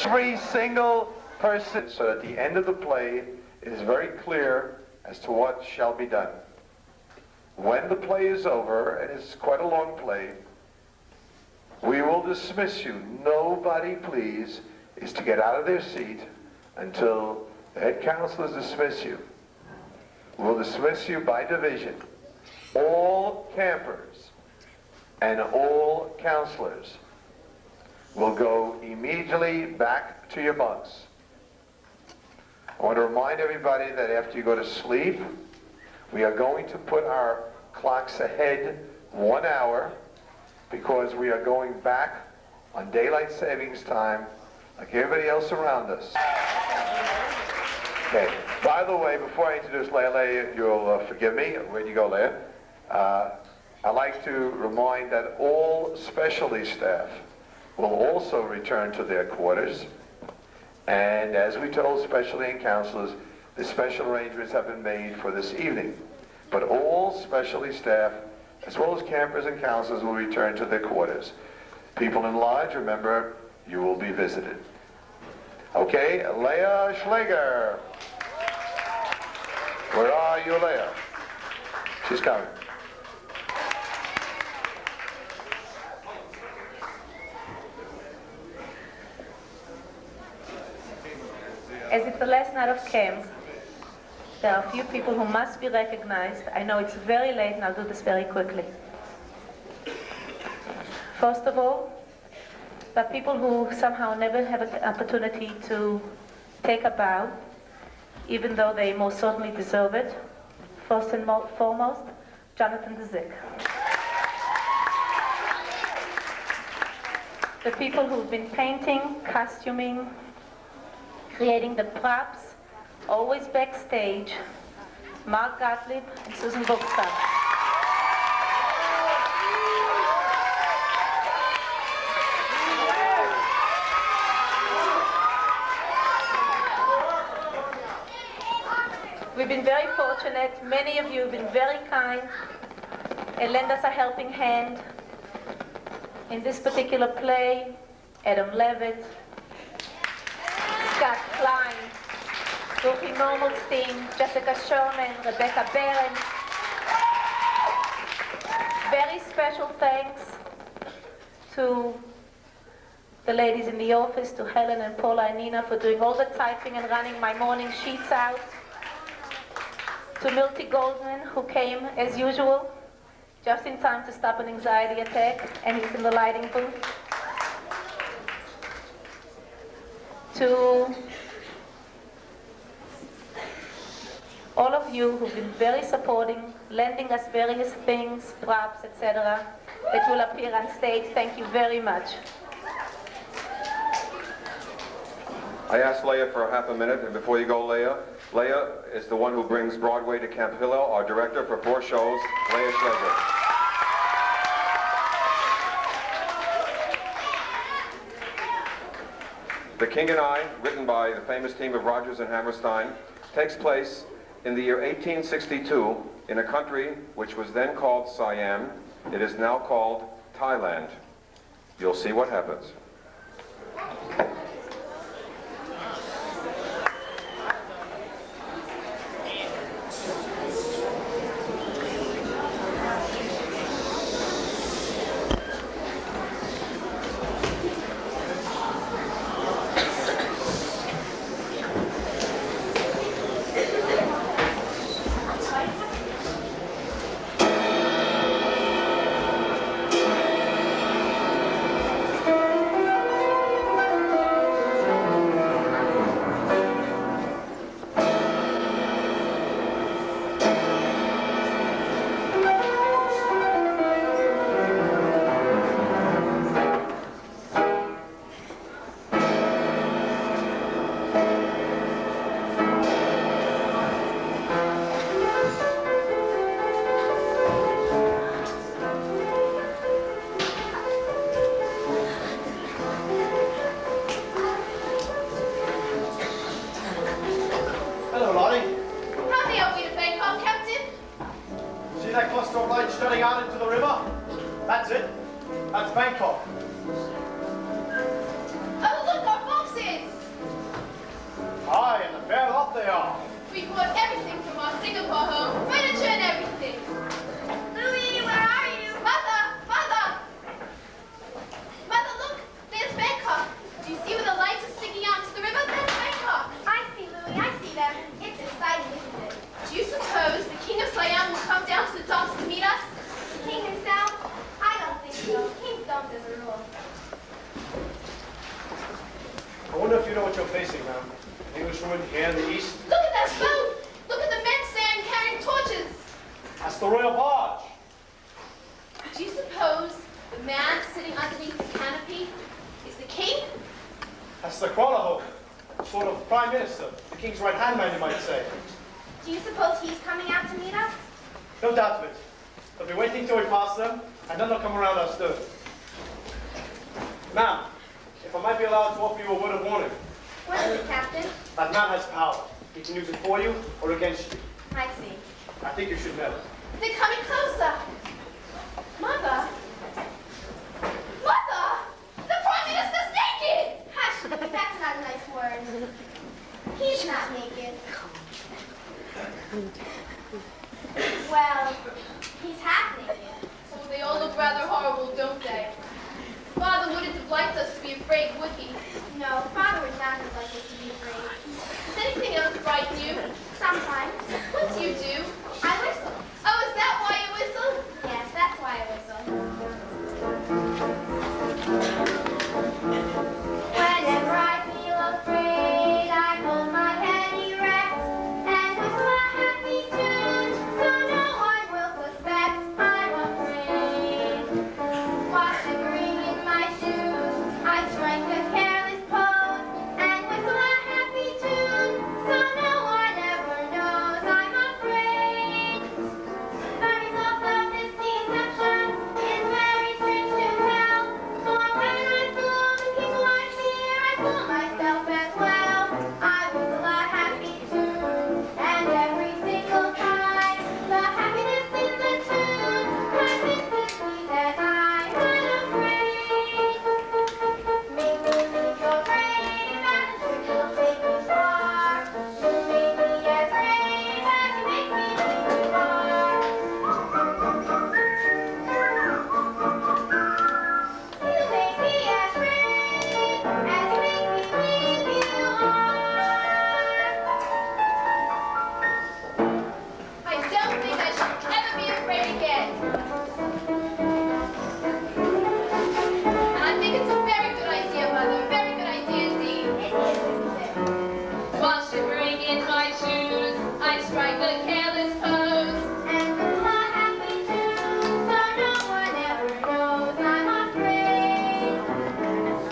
every single person, so at the end of the play, it is very clear as to what shall be done. When the play is over, and it's quite a long play, we will dismiss you. Nobody, please, is to get out of their seat until the head counselors dismiss you. We'll dismiss you by division. All campers and all counselors will go immediately back to your bunks. I want to remind everybody that after you go to sleep, we are going to put our clocks ahead 1 hour because we are going back on daylight savings time like everybody else around us. Okay. By the way, before I introduce Leah, you'll forgive me. Where'd you go, Leah? I'd like to remind that all specialty staff will also return to their quarters. And as we told specialty and counselors, the special arrangements have been made for this evening. But all specialty staff, as well as campers and counselors, will return to their quarters. People in lodge, remember, you will be visited. Okay, Leah Schleger. Where are you, Leah? She's coming. As it's the last night of camp, there are a few people who must be recognized. I know it's very late and I'll do this very quickly. First of all, the people who somehow never have an opportunity to take a bow, even though they most certainly deserve it. First and foremost, Jonathan DeZick. The people who've been painting, costuming, creating the props, always backstage, Mark Gottlieb and Susan Buchstadt. We've been very fortunate. Many of you have been very kind and lend us a helping hand. In this particular play, Adam Levitt, Scott Klein, Ruchi Normalstein, Jessica Sherman, Rebecca Behrens. Very special thanks to the ladies in the office, to Helen and Paula and Nina for doing all the typing and running my morning sheets out. To Milty Goldman, who came as usual, just in time to stop an anxiety attack, and he's in the lighting booth. To all of you who've been very supporting, lending us various things, props, etc., that will appear on stage, thank you very much. I asked Leah for a half a minute, and before you go, Leah is the one who brings Broadway to Camp Hillel, our director for 4 shows, Leah Schleger. The King and I, written by the famous team of Rodgers and Hammerstein, takes place in the year 1862 in a country which was then called Siam. It is now called Thailand. You'll see what happens. That's Bangkok. Oh, look, our boxes! We brought everything from our Singapore home, furniture and everything. Louie, where are you? Mother! Mother! Mother, look! There's Bangkok. Do you see where the lights are sticking out to the river? That's Bangkok. I see, Louie. I see them. It's exciting, isn't it? Do you suppose the King of Siam will come down to the docks to meet us? The King himself? I don't think so. Kings don't as a rule. I wonder if you know what you're facing, ma'am. An Englishwoman here in the east? Look at that boat! Look at the men standing carrying torches! That's the royal barge. Do you suppose the man sitting underneath the canopy is the king? That's the Kralaho, sort of prime minister, the king's right-hand man, you might say. Do you suppose he's coming out to meet us? No doubt of it. They'll be waiting till we pass them, and then they'll come around our stern. Ma'am, if I might be allowed to offer you a word of warning. What is it, Captain? That man has power. He can use it for you or against you. I see. I think you should know. They're coming closer. Mother? Mother! The Prime Minister's naked! Hush, that's not a nice word. He's not naked. Well, he's half naked. Oh, they all look rather horrible, don't they? Father wouldn't have liked us to be afraid, would he? No, Father would not have liked us to be afraid. Does anything else frighten you? Sometimes. What do you do? I whistle. Oh, is that why you whistle? Yes, that's why I whistle. Whenever I feel afraid, I hold my head erect and whistle a happy tune, so no one will suspect I'm afraid. While shivering in my shoes, I strike a careless pose and whistle a happy tune, so no one ever knows I'm afraid. The result of this deception is very strange to tell, for when I fool the people I fear, I fool myself as well. I whistle a happy tune, and every single time, the happiness in the tune convinces me that I'm not afraid. Make believe you're brave, and the truth will take you far. You may be as brave as you make believe you are. You may be as brave as you make believe you are. I don't think I should ever be afraid again. And I think it's a very good idea, Mother. A very good idea indeed. It is, isn't it? While shivering in my shoes, I strike a careless pose and whistle a happy tune, so no one ever knows I'm afraid.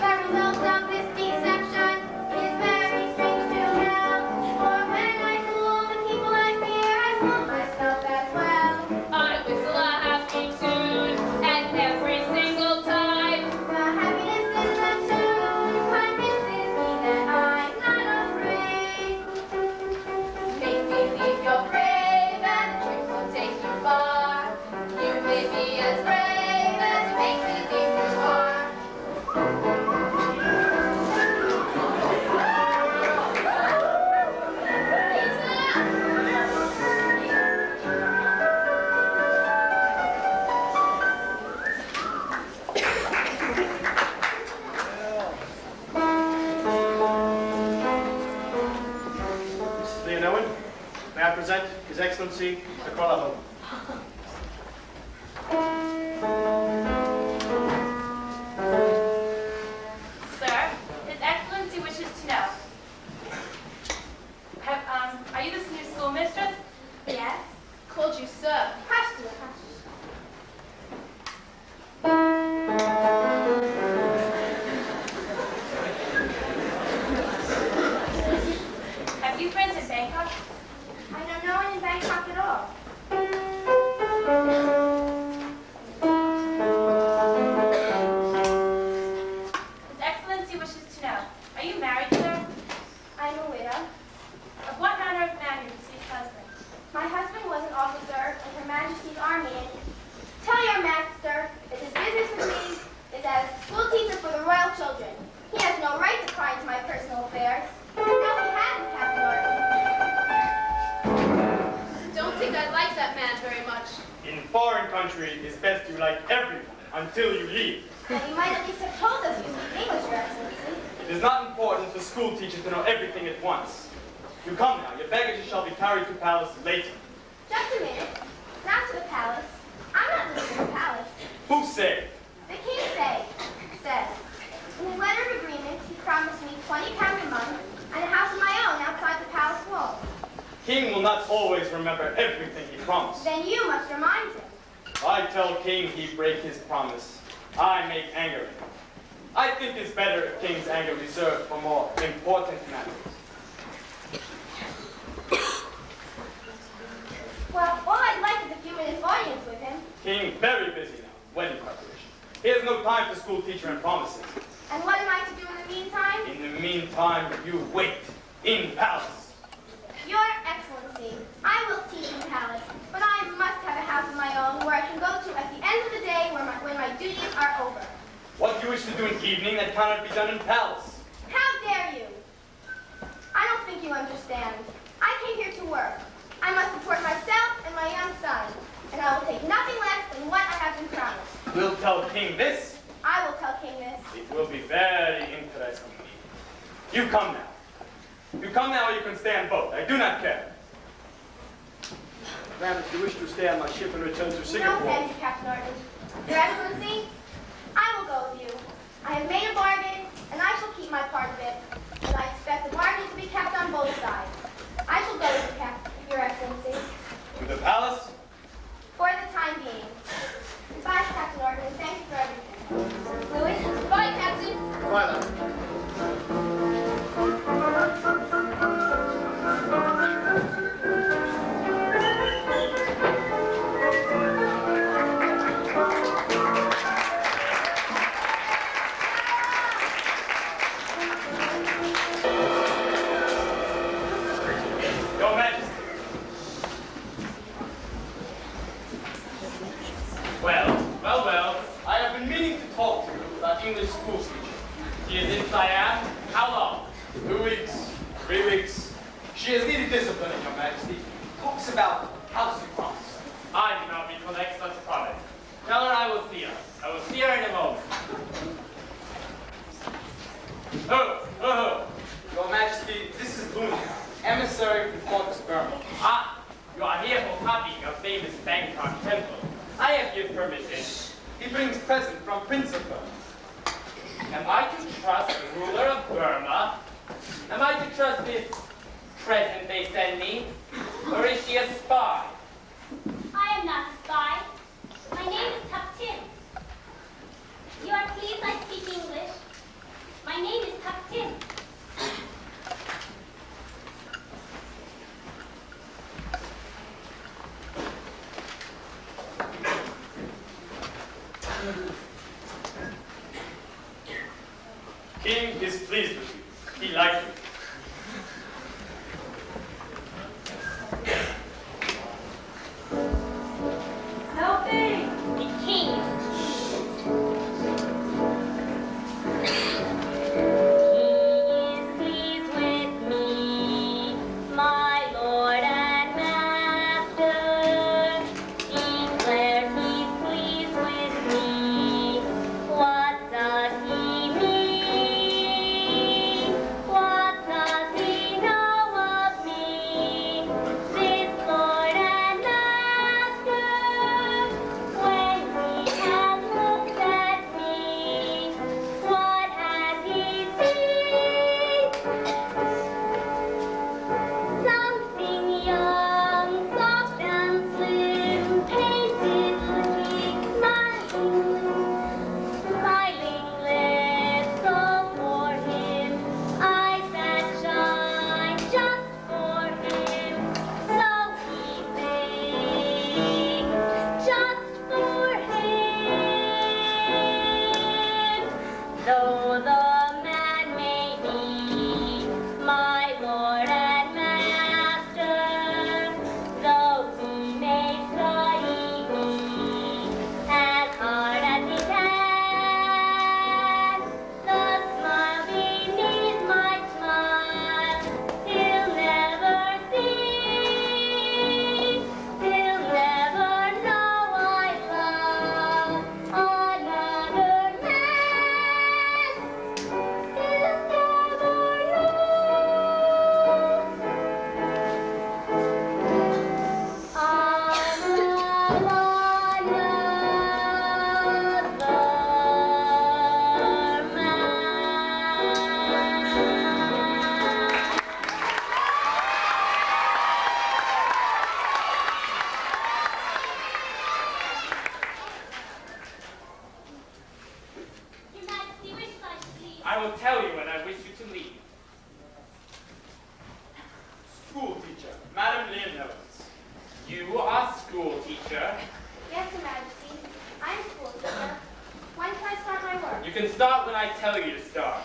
The result of this deception is very strange to tell, for when I fool the people I fear, I fool myself as well. I whistle a happy tune, and every single time, the happiness in the tune convinces me that I'm not afraid. Make believe you're brave, and the trick will take you far. You may be as brave as you make believe you are. Mrs. Leonowen, may I present His Excellency the Kralaho. Sir, His Excellency wishes to know. Are you this new schoolmistress? Yes? Called you sir. Hush, dear, hush. Have you friends in Bangkok? I don't know any in Bangkok at all. country, it's best you like everyone until you leave. Then you might at least have told us you speak English, Your Excellency. It is not important for school teachers to know everything at once. You come now. Your baggage shall be carried to palace later. Just a minute. Not to the palace. I'm not living in the palace. Who said? The king says, in his letter of agreement, he promised me £20 a month and a house of my own outside the palace walls. King will not always remember everything he promised. Then you must remind him. I tell king he break his promise. I make anger him. I think it's better if king's anger reserved for more important matters. Well, all I'd like is a few minutes audience with him. King very busy now, wedding preparation. He has no time for school teacher and promises. And what am I to do in the meantime? In the meantime, you wait in palace. Your Excellency, I will teach in palace, but I must have a house of my own where I can go to at the end of the day when my duties are over. What you wish to do in evening that cannot be done in palace. How dare you? I don't think you understand. I came here to work. I must support myself and my young son, and I will take nothing less than what I have been promised. We'll tell king this. I will tell King this. It will be very interesting. You come now. You come now or you can stay on boat. I do not care. Ma'am, if you wish to stay on my ship and return to No Singapore. thank you, Captain Orton. Your Excellency, I will go with you. I have made a bargain, and I shall keep my part of it. And I expect the bargain to be kept on both sides. I shall go with you, Your Excellency, To the palace? for the time being. Goodbye, Captain Orton, and thank you for everything. Louis? Goodbye, Captain. Bye, lad. Your Majesty. Well. I have been meaning to talk to you about English school teacher. She is in Siam. How long? 2 weeks. 3 weeks. She has needed disciplining, Your Majesty. Talks about house promise. I do not recollect such a promise. Tell her I will see her. I will see her in a moment. Your Majesty, this is Luna, emissary from Fortress Burma. Ah, you are here for copying a famous Bangkok temple. I have your permission. He brings present from Prince of Burma. Am I to trust the ruler of Burma? Am I to trust this present they send me? Or is she a spy? I am not a spy. My name is Tuck Tim. You are pleased I speak English? My name is Tuck Tim. King is pleased with you. He likes you. Helping! The king is Pleased with me, my lord and master, declares he's pleased with me. What does he mean? What teacher. Yes, Your Majesty. I'm school teacher. When can I start my work? You can start when I tell you to start.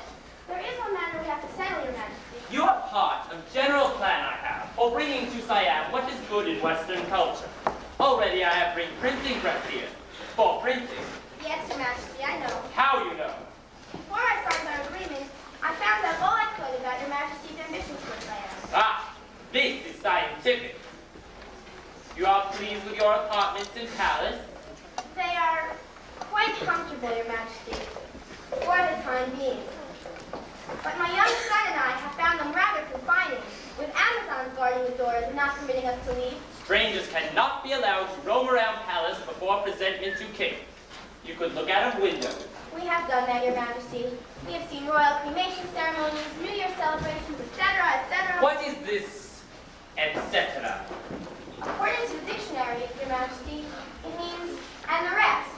There is one matter we have to settle, Your Majesty. You are part of general plan I have for bringing to Siam what is good in Western culture. Already I have bring printing press here. For printing. Yes, Your Majesty, I know. How you know? Before I signed our agreement, I found out all I could about Your Majesty's ambitions for Siam. Ah, this is scientific. You are pleased with your apartments and palace? They are quite comfortable, Your Majesty, for the time being. But my young son and I have found them rather confining, with Amazons guarding the doors and not permitting us to leave. Strangers cannot be allowed to roam around palace before presentment to king. You could look out of window. We have done that, Your Majesty. We have seen royal cremation ceremonies, New Year celebrations, etc., etc. What is this, etc.? According to the dictionary, Your Majesty, it means and the rest.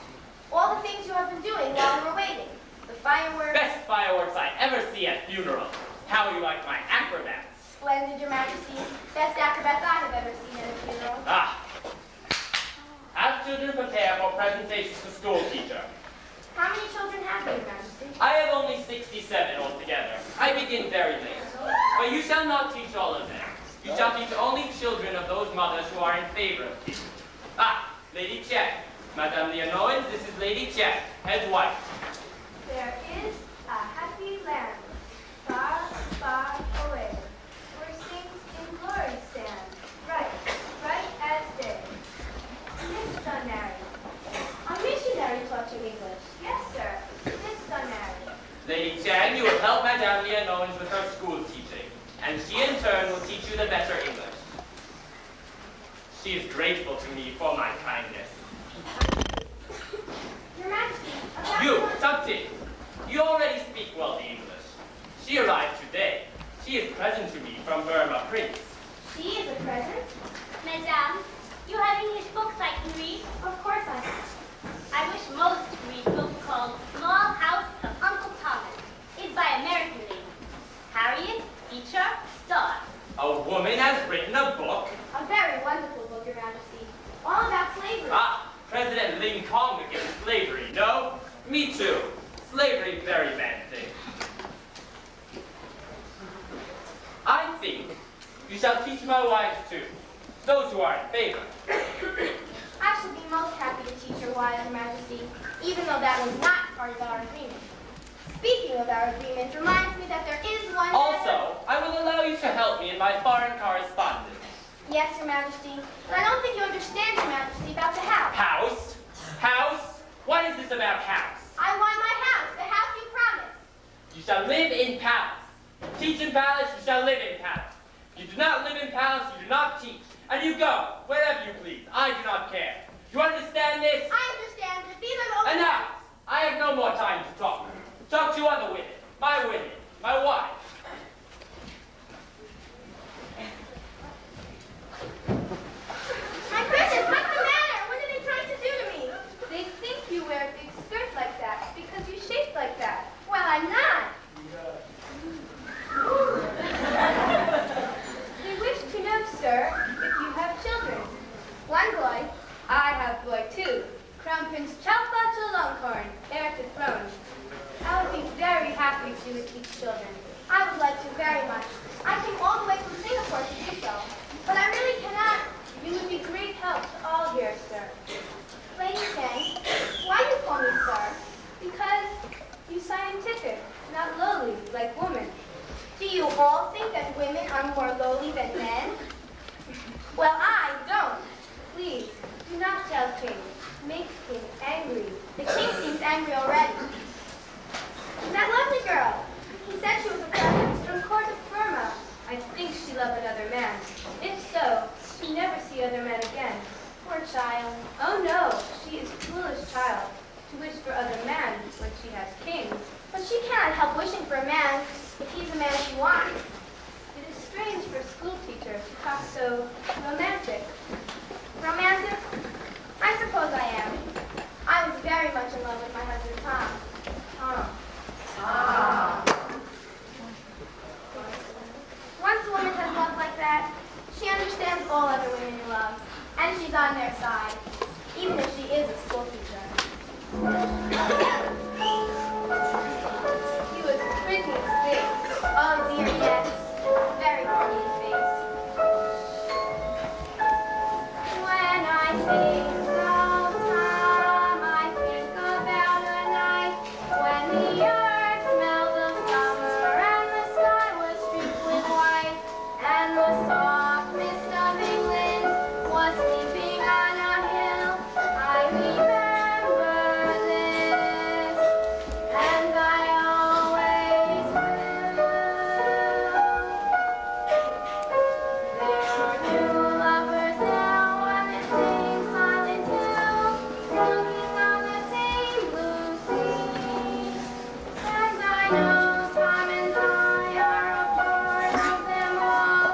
All the things you have been doing while we were waiting. The fireworks. Best fireworks I ever see at funerals. How you like my acrobats? Splendid, Your Majesty. Best acrobats I have ever seen at a funeral. Ah. Have children prepare for presentations to school teacher. How many children have you, Your Majesty? I have only 67 altogether. I begin very late. But you shall not teach all of them. You shall teach only children of those mothers who are in favor of teaching. Ah, Lady Chet. Madame Leonowens, this is Lady Chet, head wife. There is a happy land, far, far away, where saints in glory stand, bright, bright as day. Miss Dunary. A missionary taught you English. Yes, sir. Miss Dunary. Lady Chan, you will help Madame Leonowens with her school teaching, and she in turn will teach you the better English. She is grateful to me for my kindness. Your Majesty, about You, your- Tupti, you already speak well the English. She arrived today. She is present to me from Burma Prince. She is a present? Madame, you have English books I can read? Of course I have. I wish most to read a book called Small House of Uncle Thomas. It's by American lady. Harriet Beecher Stodd. A woman has written a book? A very wonderful book, Your Majesty. All about slavery. Ah, President Lincoln against slavery, no? Me too. Slavery, very bad thing. I think you shall teach my wives too, those who are in favor. I shall be most happy to teach your wives, Your Majesty, even though that was not part of our agreement. Speaking of our agreement reminds me that there is one... Also, I will allow you to help me in my foreign correspondence. Yes, Your Majesty, but I don't think you understand, Your Majesty, about the house. House? House? What is this about house? I want my house, the house you promised. You shall live in palace. Teach in palace, you shall live in palace. You do not live in palace, you do not teach. And you go, wherever you please. I do not care. You understand this? I understand that these are the... Enough! I have no more time to talk. Talk to other women, my wife. My goodness, what's the matter? What are they trying to do to me? They think you wear a big skirt like that because you shape like that. Well, I'm not. They wish to know, sir, if you have children. One boy. I have boy too. Crown Prince Chalpa Chulalongkorn, heir to throne. I would be very happy if you would teach children. I would like to very much. I came all the way from Singapore to do so. But I really cannot. You would be great help to all here, sir. Lady Chang, why do you call me sir? Because you scientific, not lowly, like women. Do you all think that women are more lowly than men? Well, I don't. Please, do not tell King. Make King angry. The King seems angry already. That lovely girl. He said she was a present from court of Burma. I think she loved another man. If so, she never see other men again. Poor child. Oh no, she is foolish child to wish for other man when she has king. But she cannot help wishing for a man if he's a man she wants. It is strange for a school teacher to talk so romantic. Romantic? I suppose I am. I was very much in love with my husband Tom. Once a woman has love like that, she understands all other women in love, and she's on their side. the soft mist of England was sleeping on a hill. I remember this, and I always will. There are new lovers now on the same silent hill, looking on the same blue sea. And I know Tom and I are a part of them all,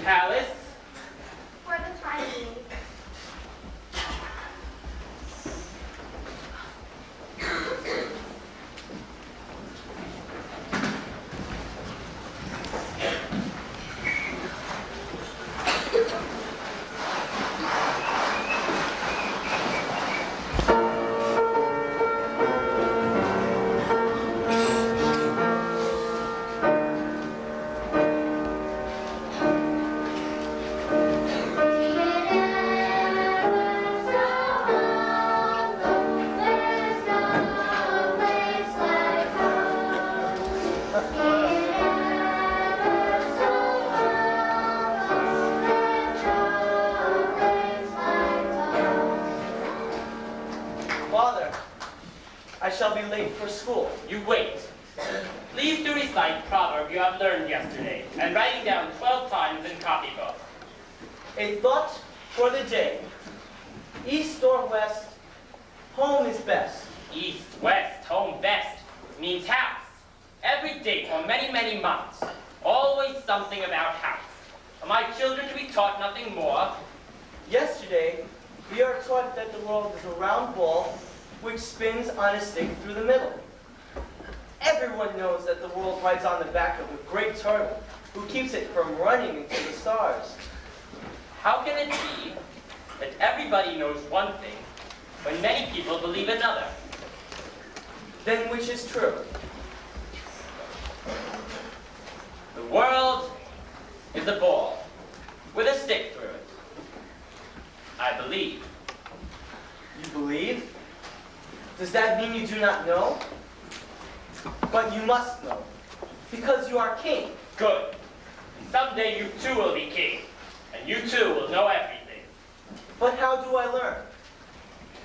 palace. For the time being. Father, I shall be late for school. You wait. Please to recite proverb you have learned yesterday, and writing down 12 times in copybook. A thought for the day. East or west, home is best. East, west, home, best means house. Every day for many, many months. Always something about house. Are my children to be taught nothing more? Yesterday, we are taught that the world is a round ball which spins on a stick through the middle. Everyone knows that the world rides on the back of a great turtle who keeps it from running into the stars. How can it be that everybody knows one thing when many people believe another? Then which is true? The world is a ball with a stick through it. I believe. You believe? Does that mean you do not know? But you must know, because you are king. Good. And someday you too will be king, and you too will know everything. But how do I learn?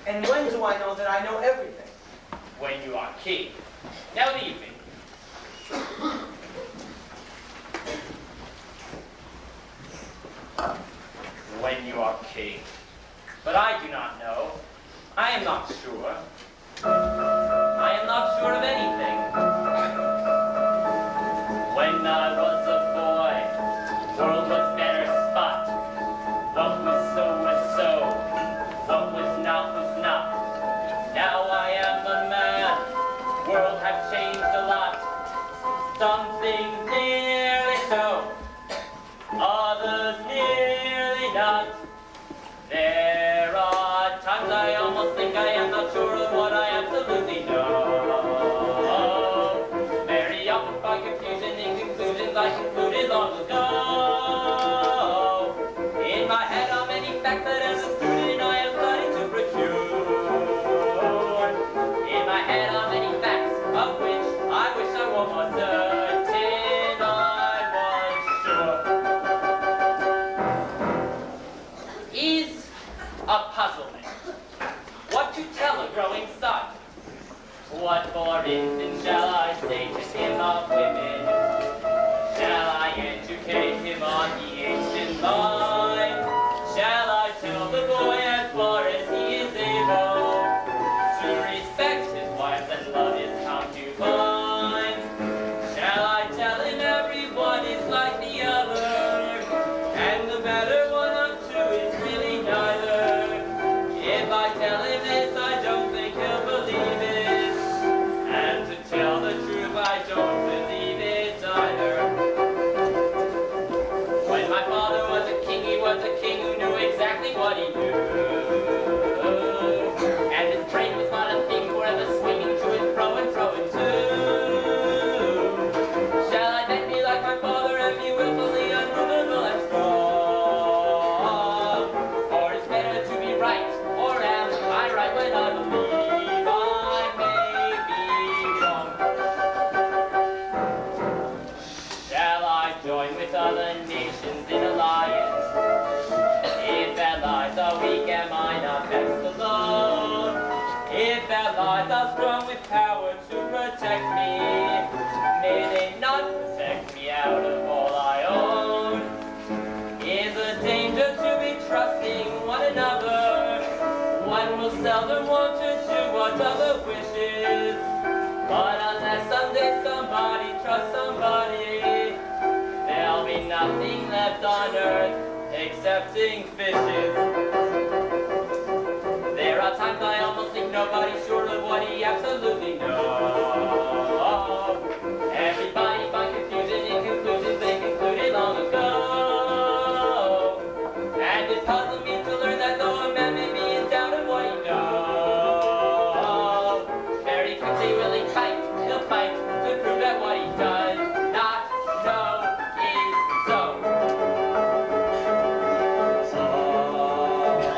And when do I know that I know everything? When you are king. Now leave me. When you are king. But I do not know. I am not sure. I am not sure of anything. When I was a boy, the world was better spot. What was so, what was not. Now I am a man. The world have changed a lot. Some things nearly so, others nearly not. There are times I almost think I am not sure of what I absolutely know. Very often by confusion in conclusions I concluded long ago. In my head are many facts that as a student I am starting to procure. In my head are many facts of which I wish I were more certain I was sure. Is a puzzlement. What to tell a growing son? What, for instance, shall I say to him of women? Shall I educate him on the ancient line? Shall I tell the boy as far as he is able to respect his wife and love his concubine? Shall I tell him everyone is like the other, and the better one of two is really neither? If I tell him this, I don't think he'll believe it. And to tell the truth, I don't believe it either. When my father was a king, he was a king who knew exactly what he knew. And his brain was not a thing forever swinging to and fro and fro and to. Shall I then be like my father and be willfully unmovable and strong? Or it's better to be right, or am I right when I believe I may be wrong? Shall I join with other nations in alliance? If allies are weak, am I not best alone? If allies are strong with power to protect me, may they not protect me out of all I own? Is a danger to be trusting one another? One will seldom want to do what other wishes. But unless someday somebody trusts somebody, there'll be nothing nothing left on earth excepting fishes. There are times I almost think nobody's sure of what he absolutely knows. Everybody finds confusion in conclusions they concluded long ago. And it puzzled me to learn that though a man may be in doubt of what he knows, very quickly really tight, he'll fight to prove that what he does not know is so.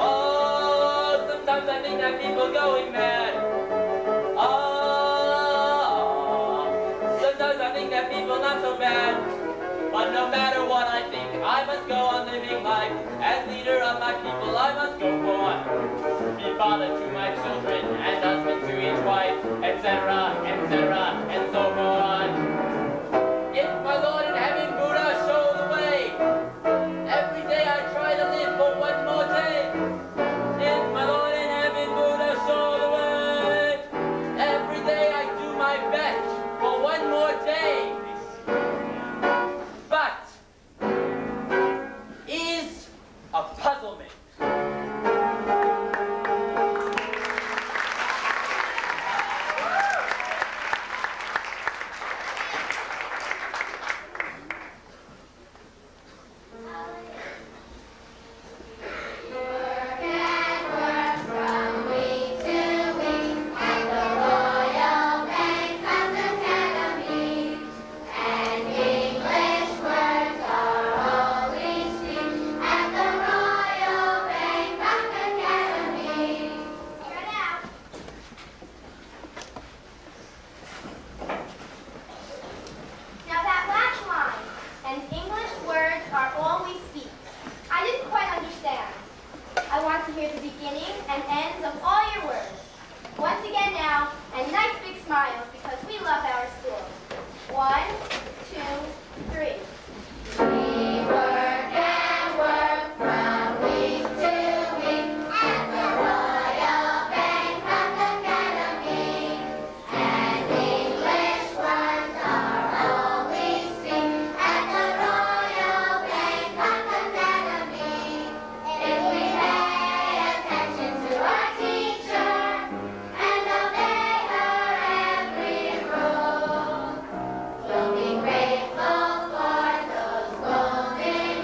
Oh, sometimes I think that people going mad. Oh, sometimes I think that people not so bad. But no matter what I think, I must go on living life. As leader of my people, I must go on. Be father to my children, and husband to each wife, etc., etc., and so on. If my Lord in heaven, Buddha, show the way, every day I try to live for one more day. If my Lord in heaven, Buddha, show the way, every day I do my best for one more day. But is a puzzlement. Work and work from week to week at the Royal Bangkok Academy. And English words are all we speak at the Royal Bangkok Academy. Here now. Now that last line, and English words are all we speak. I didn't quite understand. I want to hear the beginning and ends of all your words. Once again now, and nice big smiles because we love our school. 1, 2, 3. We work and work from week to week at the Royal Bangkok Academy. And English words are all we speak at the Royal Bangkok Academy. If we pay attention to our teacher and obey her every rule, we'll be grateful for those golden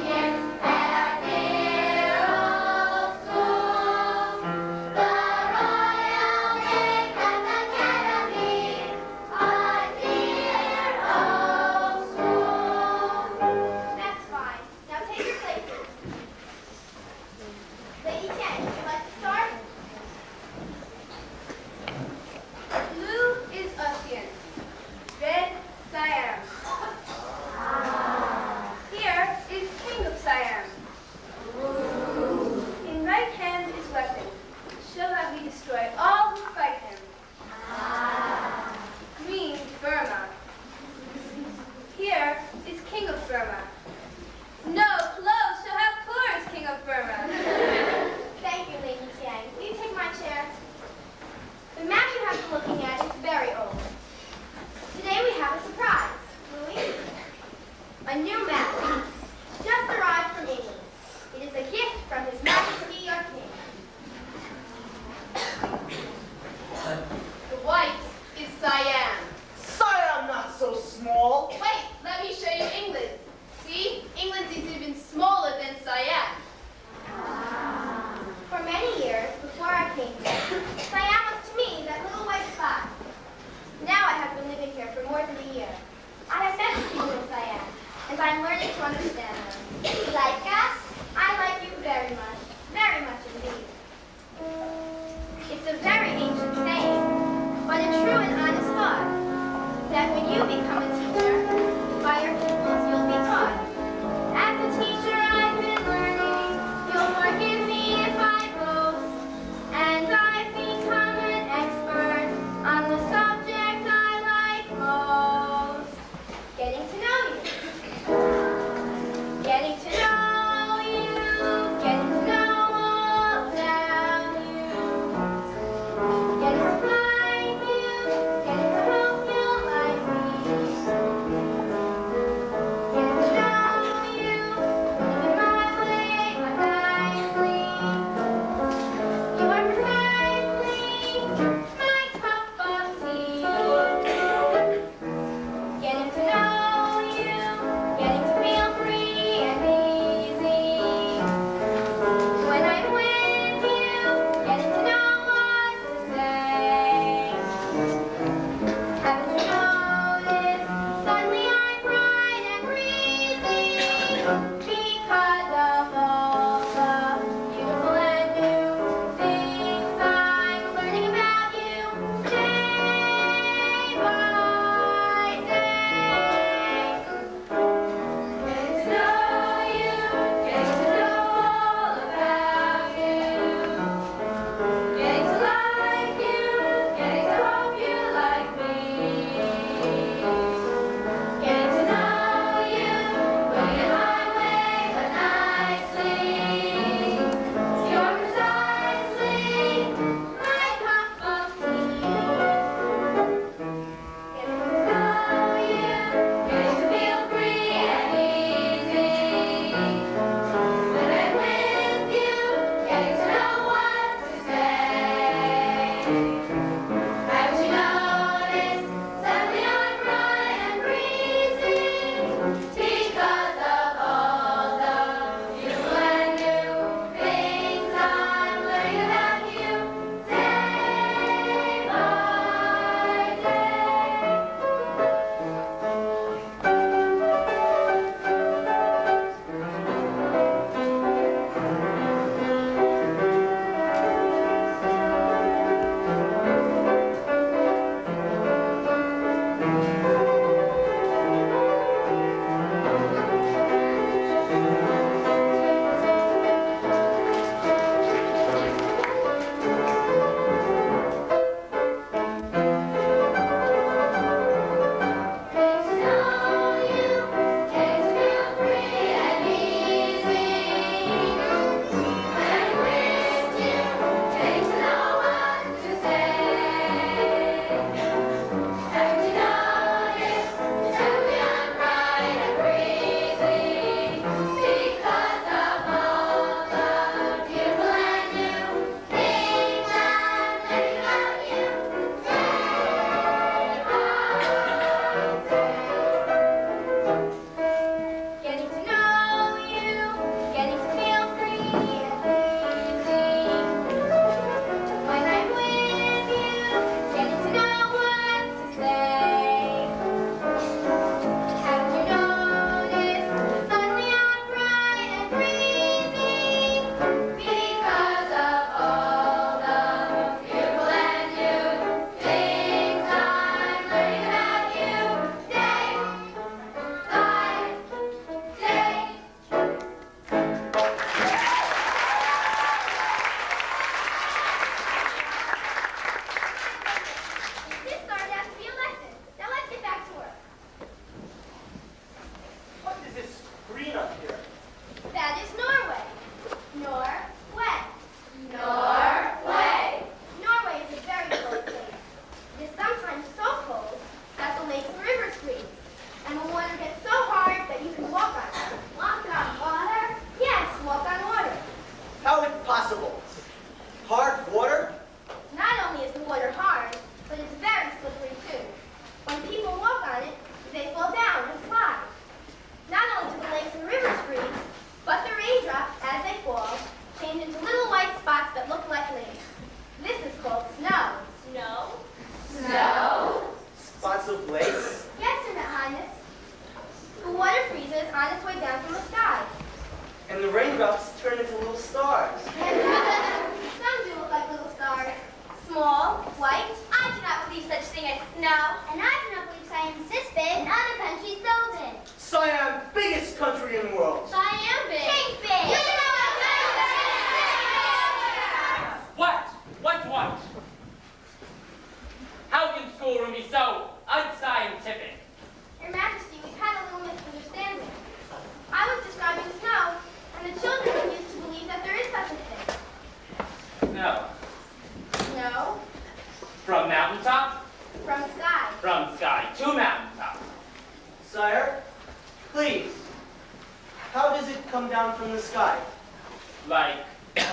raindrops turn into little stars. Some do look like little stars. Small, white. I do not believe such thing as snow. And I do not believe Siam is this big and other countries so big. Siam, biggest country in the world. Siam big. King big. You What? How can schoolroom be so unscientific? Your Majesty, we've had a little misunderstanding. I was describing snow, and the children refuse to believe that there is such a thing. Snow. Snow From mountaintop? from sky. From sky to mountaintop. Sire, please, how does it come down from the sky? Like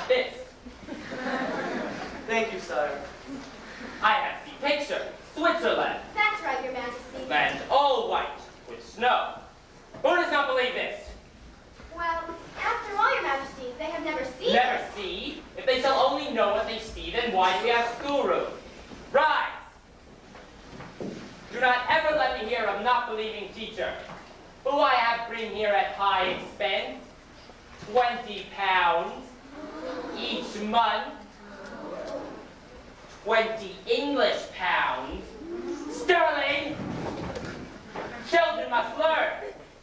this. Thank you, sire. I have the picture. Switzerland. That's right, Your Majesty. Land all white with snow. Who does not believe this? Well, after all, Your Majesty, they have never seen Never it. see? If they shall only know what they see, then why do we have schoolroom? Rise! Do not ever let me hear of not believing teacher, who I have bring here at high expense, 20 pounds each month, 20 English pounds, sterling. Children must learn.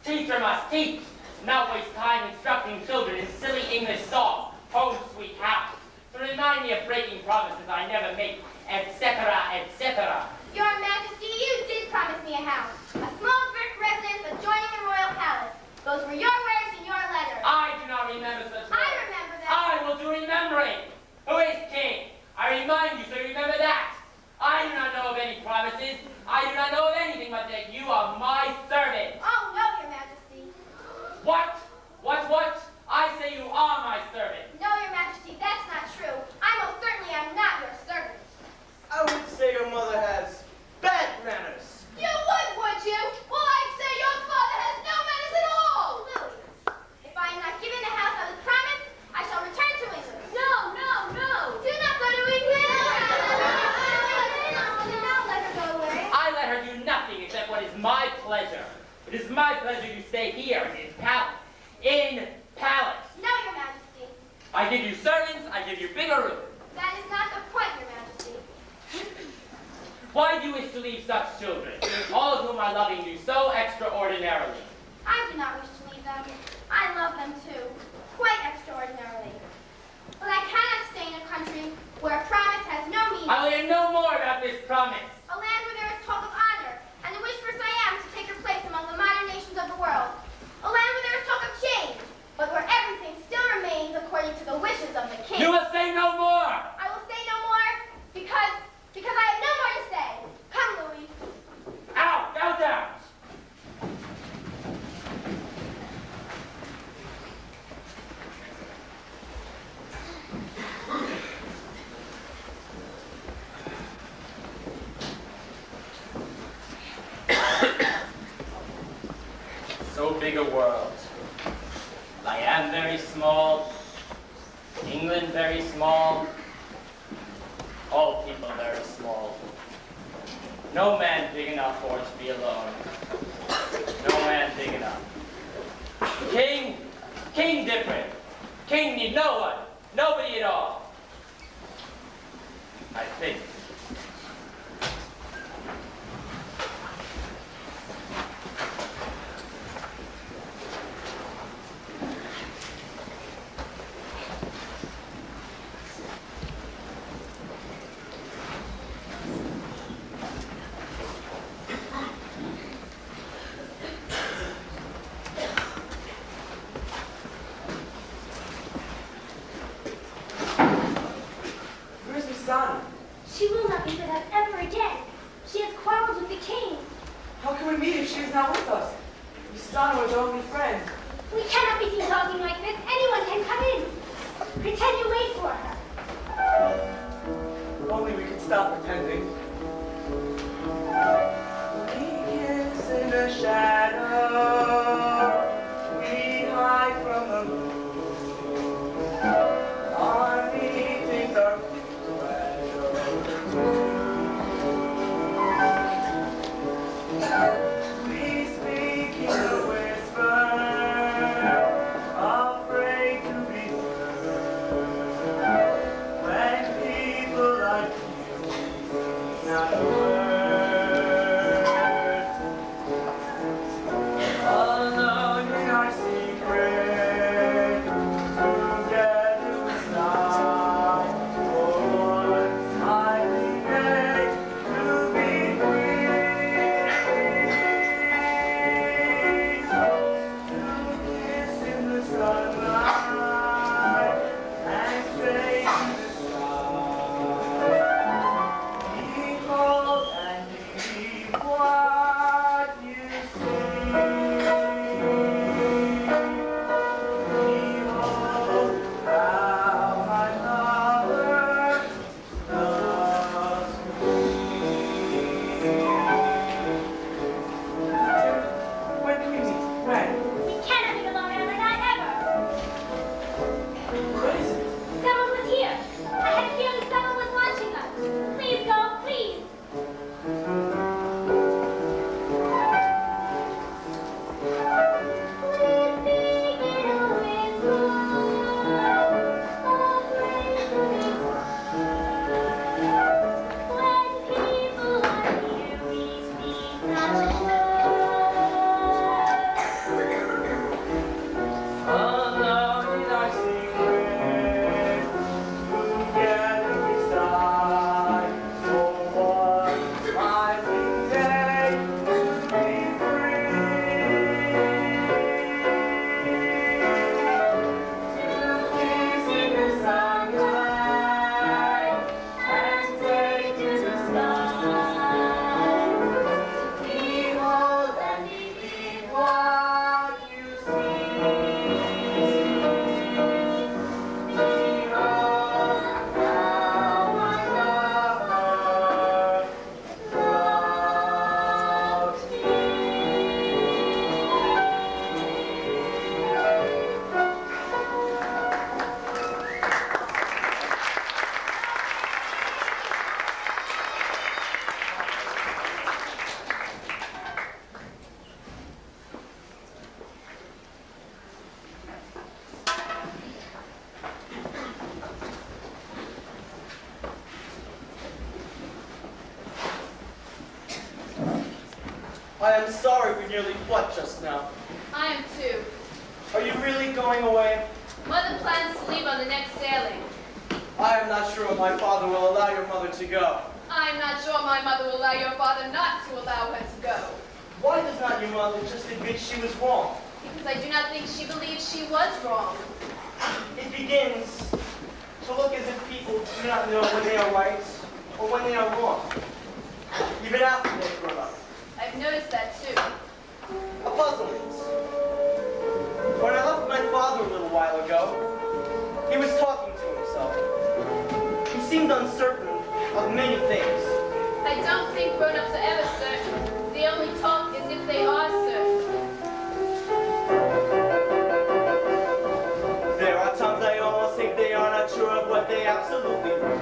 Teacher must teach. Not waste time instructing children in silly English songs, home sweet house, to remind me of breaking promises I never make, etc., etc. Your Majesty, you did promise me a house. A small brick residence adjoining the royal palace. Those were your words in your letter. I do not remember such words. I remember that. I will do remembering. Who is king? I remind you, so remember that. I do not know of any promises. I do not know of anything but that you are my servant. Oh, no, Your Majesty. What? What? I say you are my servant. No, Your Majesty, that's not true. I most certainly am not your servant. I would say your mother has bad manners. You would you? Well, I'd say your father has no manners at all. Louis, if I am not given the house I was promised, I shall return to England. No. Do not go to England. Do not let her go away. I let her do nothing except what is my pleasure. It is my pleasure to stay here in palace. In palace. No, Your Majesty. I give you servants, I give you bigger room. That is not the point, Your Majesty. Why do you wish to leave such children, all of whom are loving you so extraordinarily? I do not wish to leave them. I love them too, quite extraordinarily. But I cannot stay in a country where a promise has no meaning. I will hear no more about this promise. A land where there is talk of honor and the wish for Siam to take her place among the modern nations of the world. A land where there is talk of change, but where everything still remains according to the wishes of the king. You will say no more. I will say no more because I have no more to say. Come, Louis. Out, down. So big a world. I am very small. England very small. All people very small. No man big enough for it to be alone. No man big enough. King different. King need no one. Nobody at all. I think. Where's Mistana? She will not be with us ever again. She has quarreled with the king. How can we meet if she is not with us? Mistana was our only friend. We cannot be seen talking like this. Anyone can come in. Pretend you wait for her. If only we could stop pretending. We kiss in the shadow. We hide from the moon. Our meetings are we speak in a whisper, afraid to What is it? Someone was here. I had a feeling someone was watching us. Please go, please. I am sorry we nearly fought just now. I am too. Are you really going away? Mother plans to leave on the next sailing. I am not sure my father will allow your mother to go. I am not sure my mother will allow your father not to allow her to go. Why does not your mother just admit she was wrong? Because I do not think she believes she was wrong. It begins to look as if people do not know when they are right or when they are wrong, even after they've grown up. I've noticed that too. A puzzlement. When I left my father a little while ago, he was talking to himself. He seemed uncertain of many things. I don't think grown-ups are ever certain. They only talk as if they are certain. There are times I almost think they are not sure of what they absolutely know.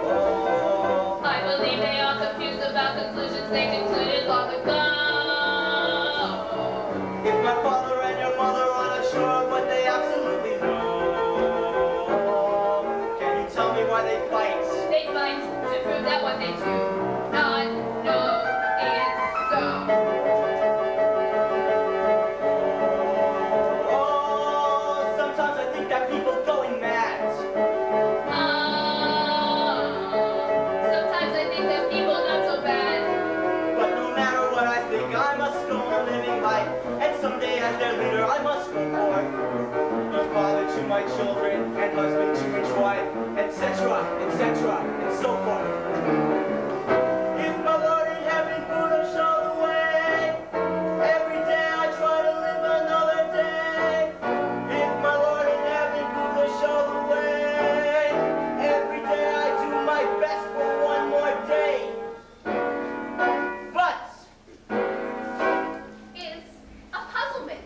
Oh. I believe they are confused about conclusions they concluded long ago. If my father and your mother are not sure of what they absolutely know, can you tell me why they fight? They fight to prove that what they do not know is so. Oh, sometimes I think that people going mad. Sometimes I think that people not so bad. But no matter what I think, I must go on living life. And someday as their leader, I must go forth. Be father to my children, and husband to each wife, etc., etc., and so forth. If my Lord in heaven could have shown the way, every day I try to live another day. If my Lord in heaven could have shown the way, every day I do my best for one more day. But Is a puzzlement.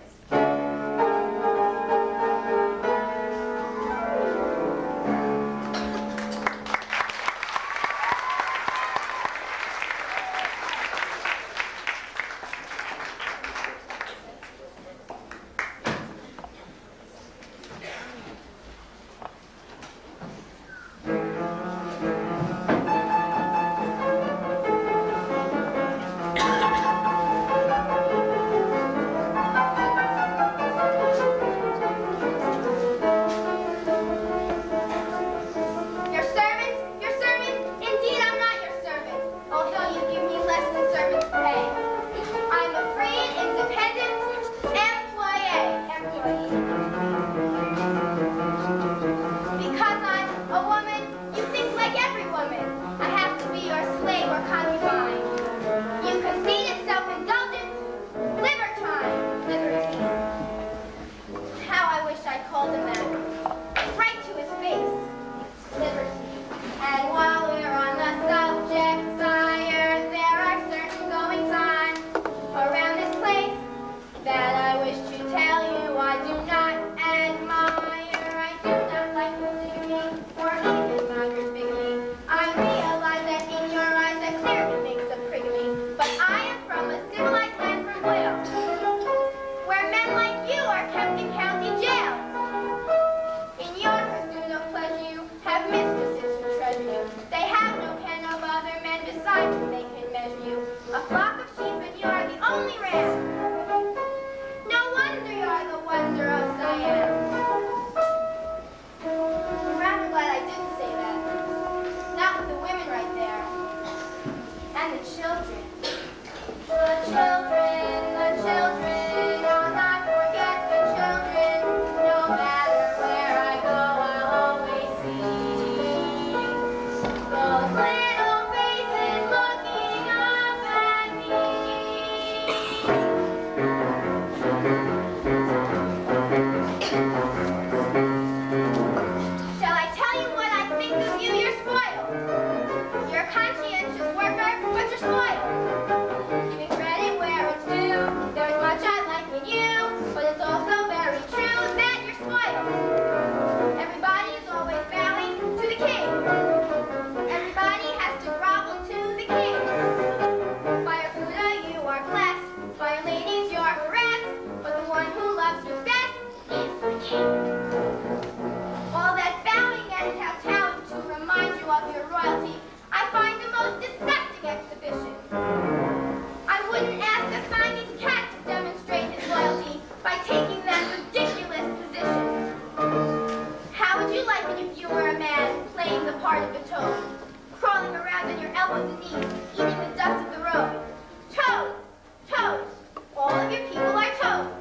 playing the part of a toad, crawling around on your elbows and knees, eating the dust of the road. Toad! Toad! All of your people are toads.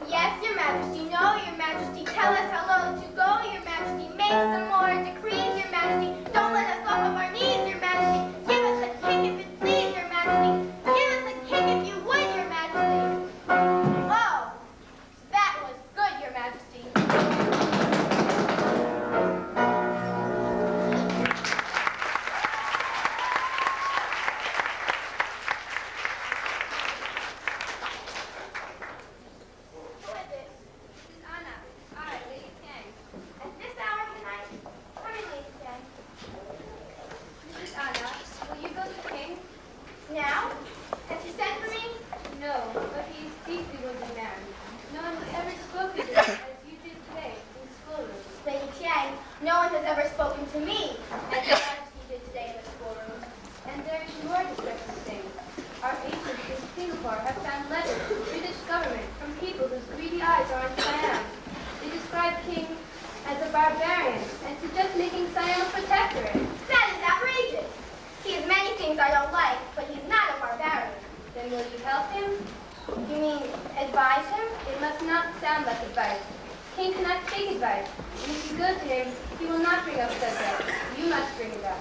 Yes, your majesty, no, your majesty, tell us how low to go, your majesty, make some more decrees, your majesty, don't let us off of our knees, your majesty, give us a kick if it please, your majesty, give us a kick if you would, your majesty. Oh, that was good, your majesty. Who is it? This is Anna. I, Lady Tang. At this hour tonight? Come in, Lady Tang. This is Anna. Will you go to the king? Now? Has he sent for me? No, but he is deeply wounded man. No one has ever spoken to him as you did today in the schoolroom. Lady Tiang, no one has ever spoken to me as your majesty did today in the schoolroom. And there is more distressing thing. Our agents in Singapore have found letters to the British government from people whose greedy eyes are on Siam. They describe King as a barbarian and suggest making Siam a protectorate. That is outrageous. He has many things I don't like, but he's not a barbarian. Then will you help him? You mean advise him? It must not sound like advice. King cannot take advice, and if you go to him, he will not bring up subject. You must bring it up.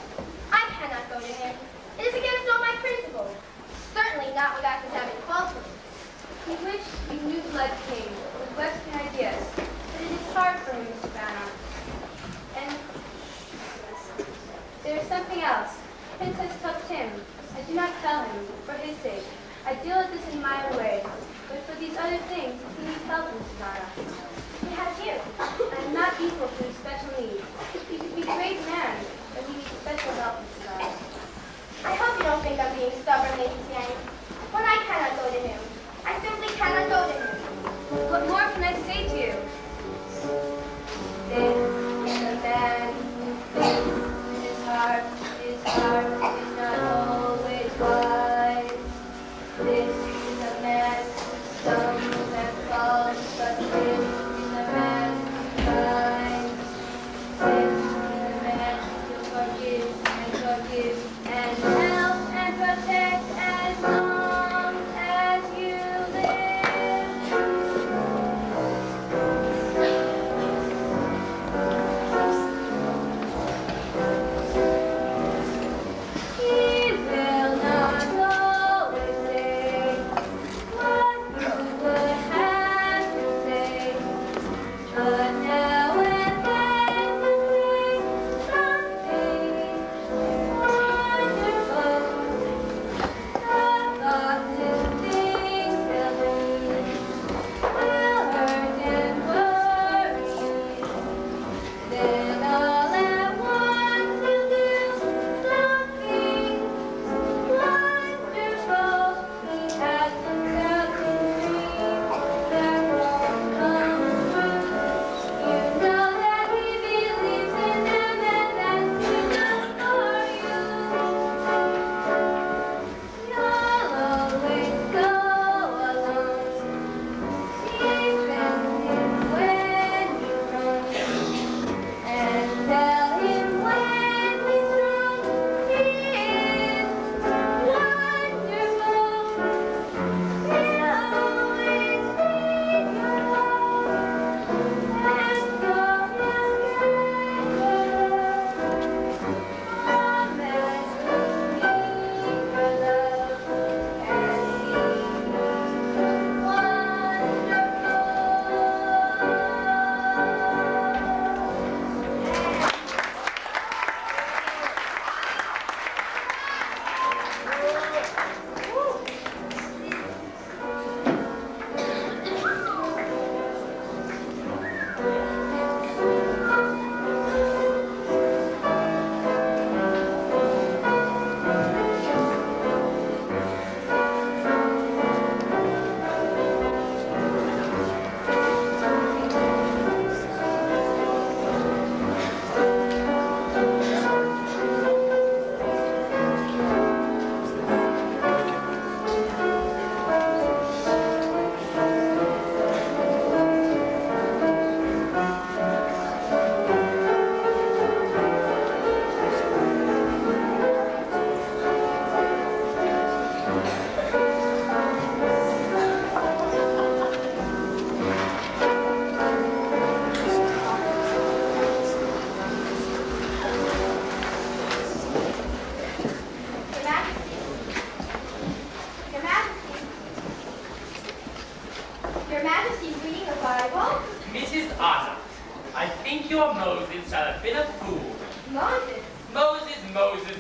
I cannot go to him. It is against all my principles. Certainly not without his having called me. He wished you knew blood king with Western ideas, but it is hard for him, Mr. Banner. And there is something else. Princess told Tim. I do not tell him, for his sake. I deal with this in my own way, but for these other things, he needs help, Mr. Banner. He has you. I am not equal to his special needs. He could be a great man, but he needs special help, Mr. Banner. I hope you don't think I'm being stubborn, Lady Tiang. When I cannot go to him, I simply cannot go to him. What more can I say to you? This is a man who thinks his heart is not always wise. This is a man who stumbles and falls, but lives your Moses shall have been a fool. Moses. Moses.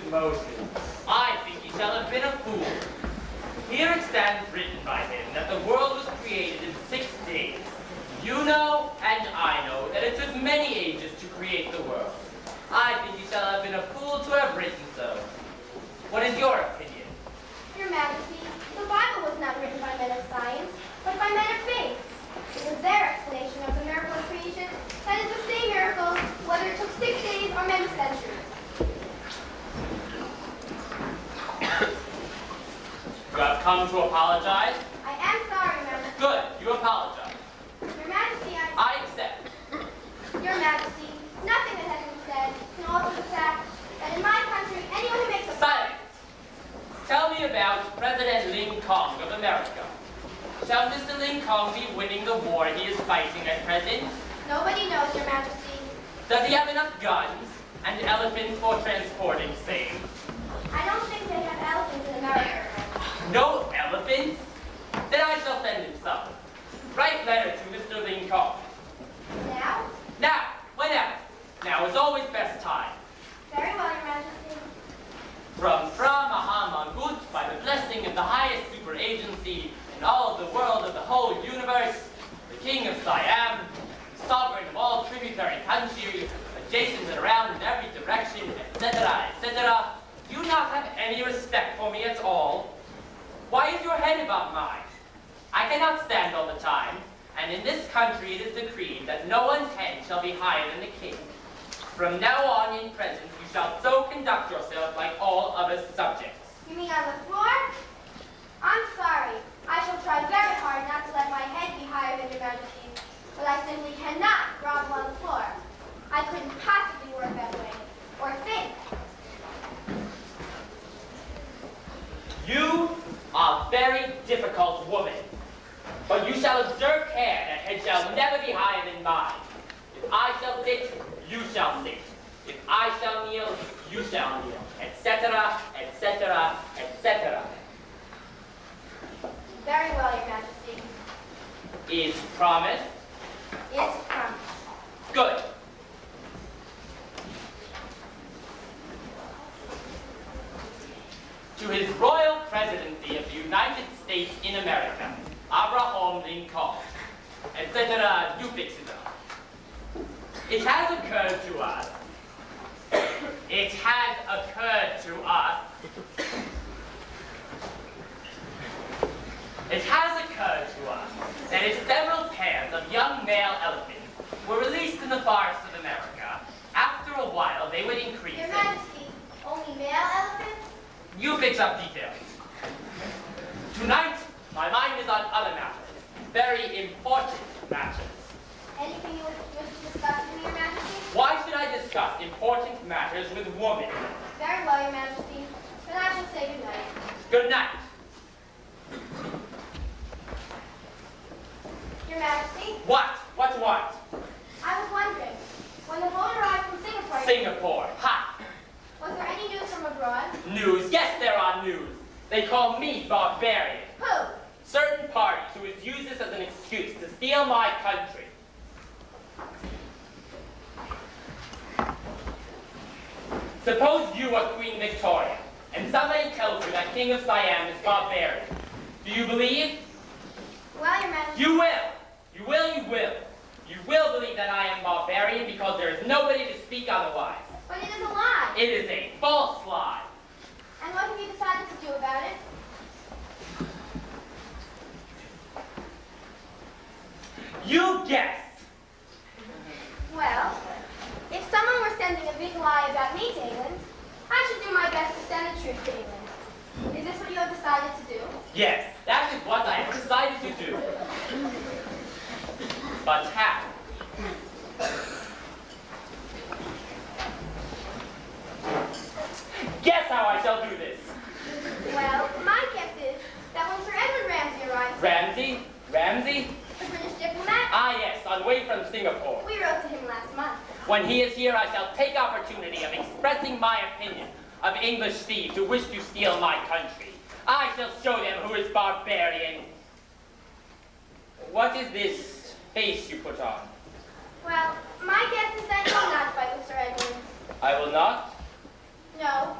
I think he shall have been a fool. Here it stands written by him that the world was created in 6 days. You know, and I know, that it took many ages to create the world. I think he shall have been a fool to have written so. What is your opinion? Your Majesty, the Bible was not written by men of science, but by men of faith. It was their explanation of the miracle of creation that is the same miracle, whether it took 6 days or many centuries. You have come to apologize? I am sorry, Your Majesty. Good, you apologize. Your Majesty, I accept. Your Majesty, nothing that has been said can alter the fact that in my country, anyone who makes a... Silence! Tell me about President Lincoln of America. Shall Mr. Lincoln be winning the war he is fighting at present? Nobody knows, Your Majesty. Does he have enough guns and elephants for transporting same? I don't think they have elephants in America. No elephants? Then I shall send him some. Write letter to Mr. Lincoln. Now? Now, whenever. Now is always best time. Very well, Your Majesty. From Mahamangut, by the blessing of the highest super agency in all of the world of the whole universe, the King of Siam, sovereign of all tributary countries, adjacent and around in every direction, etc., etc., do you not have any respect for me at all? Why is your head above mine? I cannot stand all the time, and in this country it is decreed that no one's head shall be higher than the king. From now on in present, you shall so conduct yourself like all other subjects. You mean on the floor? I'm sorry. I shall try very hard not to let my head be higher than Your Majesty's, but I simply cannot grovel on the floor. I couldn't possibly work that way, or think. You are a very difficult woman, but you shall observe care that head shall never be higher than mine. If I shall sit, you shall sit. If I shall kneel, you shall kneel, etc., etc., etc. Very well, Your Majesty. Is promised? It's promised. Good. To His Royal Presidency of the United States in America, Abraham Lincoln, etc., you fix it up. It has occurred to us that if several pairs of young male elephants were released in the forests of America, after a while they would increase. Your Majesty, only male elephants? You fix up details. Tonight, my mind is on other matters, very important matters. Anything you wish to discuss with me, Your Majesty? Why should I discuss important matters with women? Very well, Your Majesty. Then I shall say good night. Good night. Your Majesty, What? What's what? I was wondering, when the boat arrived from Singapore, Singapore. Ha! was there any news from abroad? News. Yes, there are news. They call me barbarian. Who? Certain parties who would use this as an excuse to steal my country. Suppose you are Queen Victoria, and somebody tells you that King of Siam is barbarian. Do you believe? Well, Your Majesty. You will. You will, you will. You will believe that I am barbarian because there is nobody to speak otherwise. But it is a lie. It is a false lie. And what have you decided to do about it? You guess. Well, if someone were sending a big lie about me to England, I should do my best to send the truth to England. Is this what you have decided to do? Yes, that is what I have decided to do. But how? Guess how I shall do this. Well, my guess is that when Sir Edward Ramsay arrives, Ramsay? Ramsay? the British diplomat, Ah yes, on way from Singapore. we wrote to him last month. When he is here, I shall take opportunity of expressing my opinion of English thieves who wish to steal my country. I shall show them who is barbarian. What is this face you put on? Well, my guess is that you'll not fight with Sir Edward. I will not. No.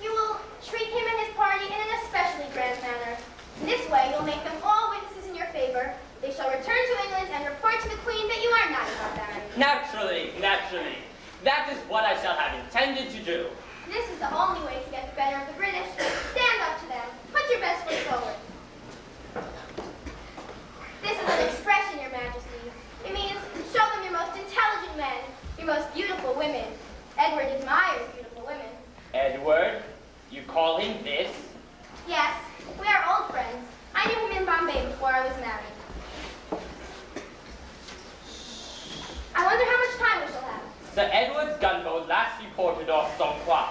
You will treat him and his party in an especially grand manner. In this way, you'll make them all witnesses in your favor. They shall return to England and report to the Queen that you are not a barbarian. Naturally, naturally. That is what I shall have intended to do. This is the only way to get the better of the British. Stand up to them. Put your best foot forward. This is an expression, Your Majesty. It means show them your most intelligent men, your most beautiful women. Edward admires beautiful women. Edward, you call him this? Yes, we are old friends. I knew him in Bombay before I was married. I wonder how much time we shall have. Sir Edward's gunboat last reported off Swan.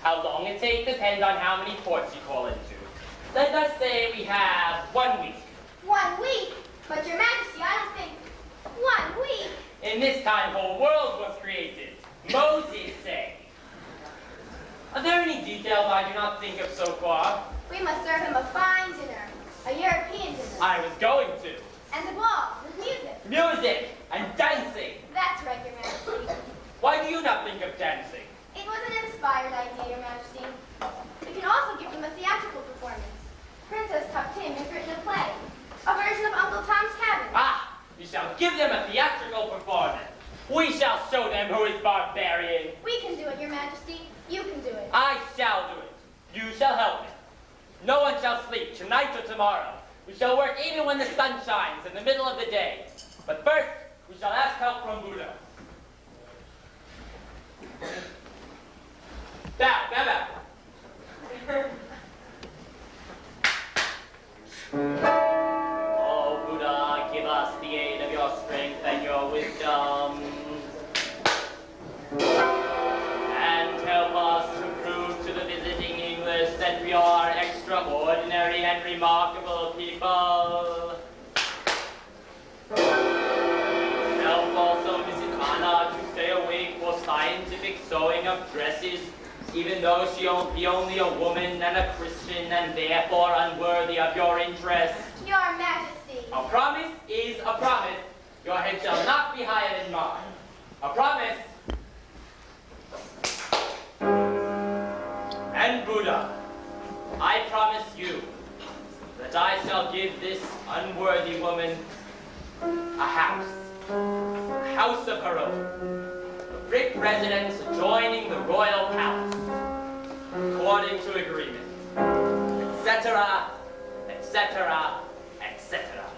How long it takes depends on how many ports you call into. Let us say we have 1 week. 1 week? But Your Majesty, I don't think... 1 week? In this time, whole world was created. Moses said. Are there any details I do not think of so far? We must serve him a fine dinner. A European dinner. I was going to. And a ball with music. Music and dancing. That's right, Your Majesty. Why do you not think of dancing? It was an inspired idea, Your Majesty. We can also give them a theatrical performance. Princess Tuck Tim has written a play. A version of Uncle Tom's Cabin. Ah, we shall give them a theatrical performance. We shall show them who is barbarian. We can do it, Your Majesty. You can do it. I shall do it. You shall help me. No one shall sleep tonight or tomorrow. We shall work even when the sun shines in the middle of the day. But first, we shall ask help from Buddha. Bow. Oh, Buddha, give us the aid of your strength and your wisdom. And help us to prove to the visiting English that we are extraordinary and remarkable people. Help also Mrs. Anna to stay awake for scientific sewing of dresses, even though she be only a woman and a Christian and therefore unworthy of your interest. Your Majesty. A promise is a promise. Your head shall not be higher than mine. A promise. And Buddha, I promise you that I shall give this unworthy woman a house of her own, a brick residence adjoining the royal palace, according to agreement, etc., etc., etc.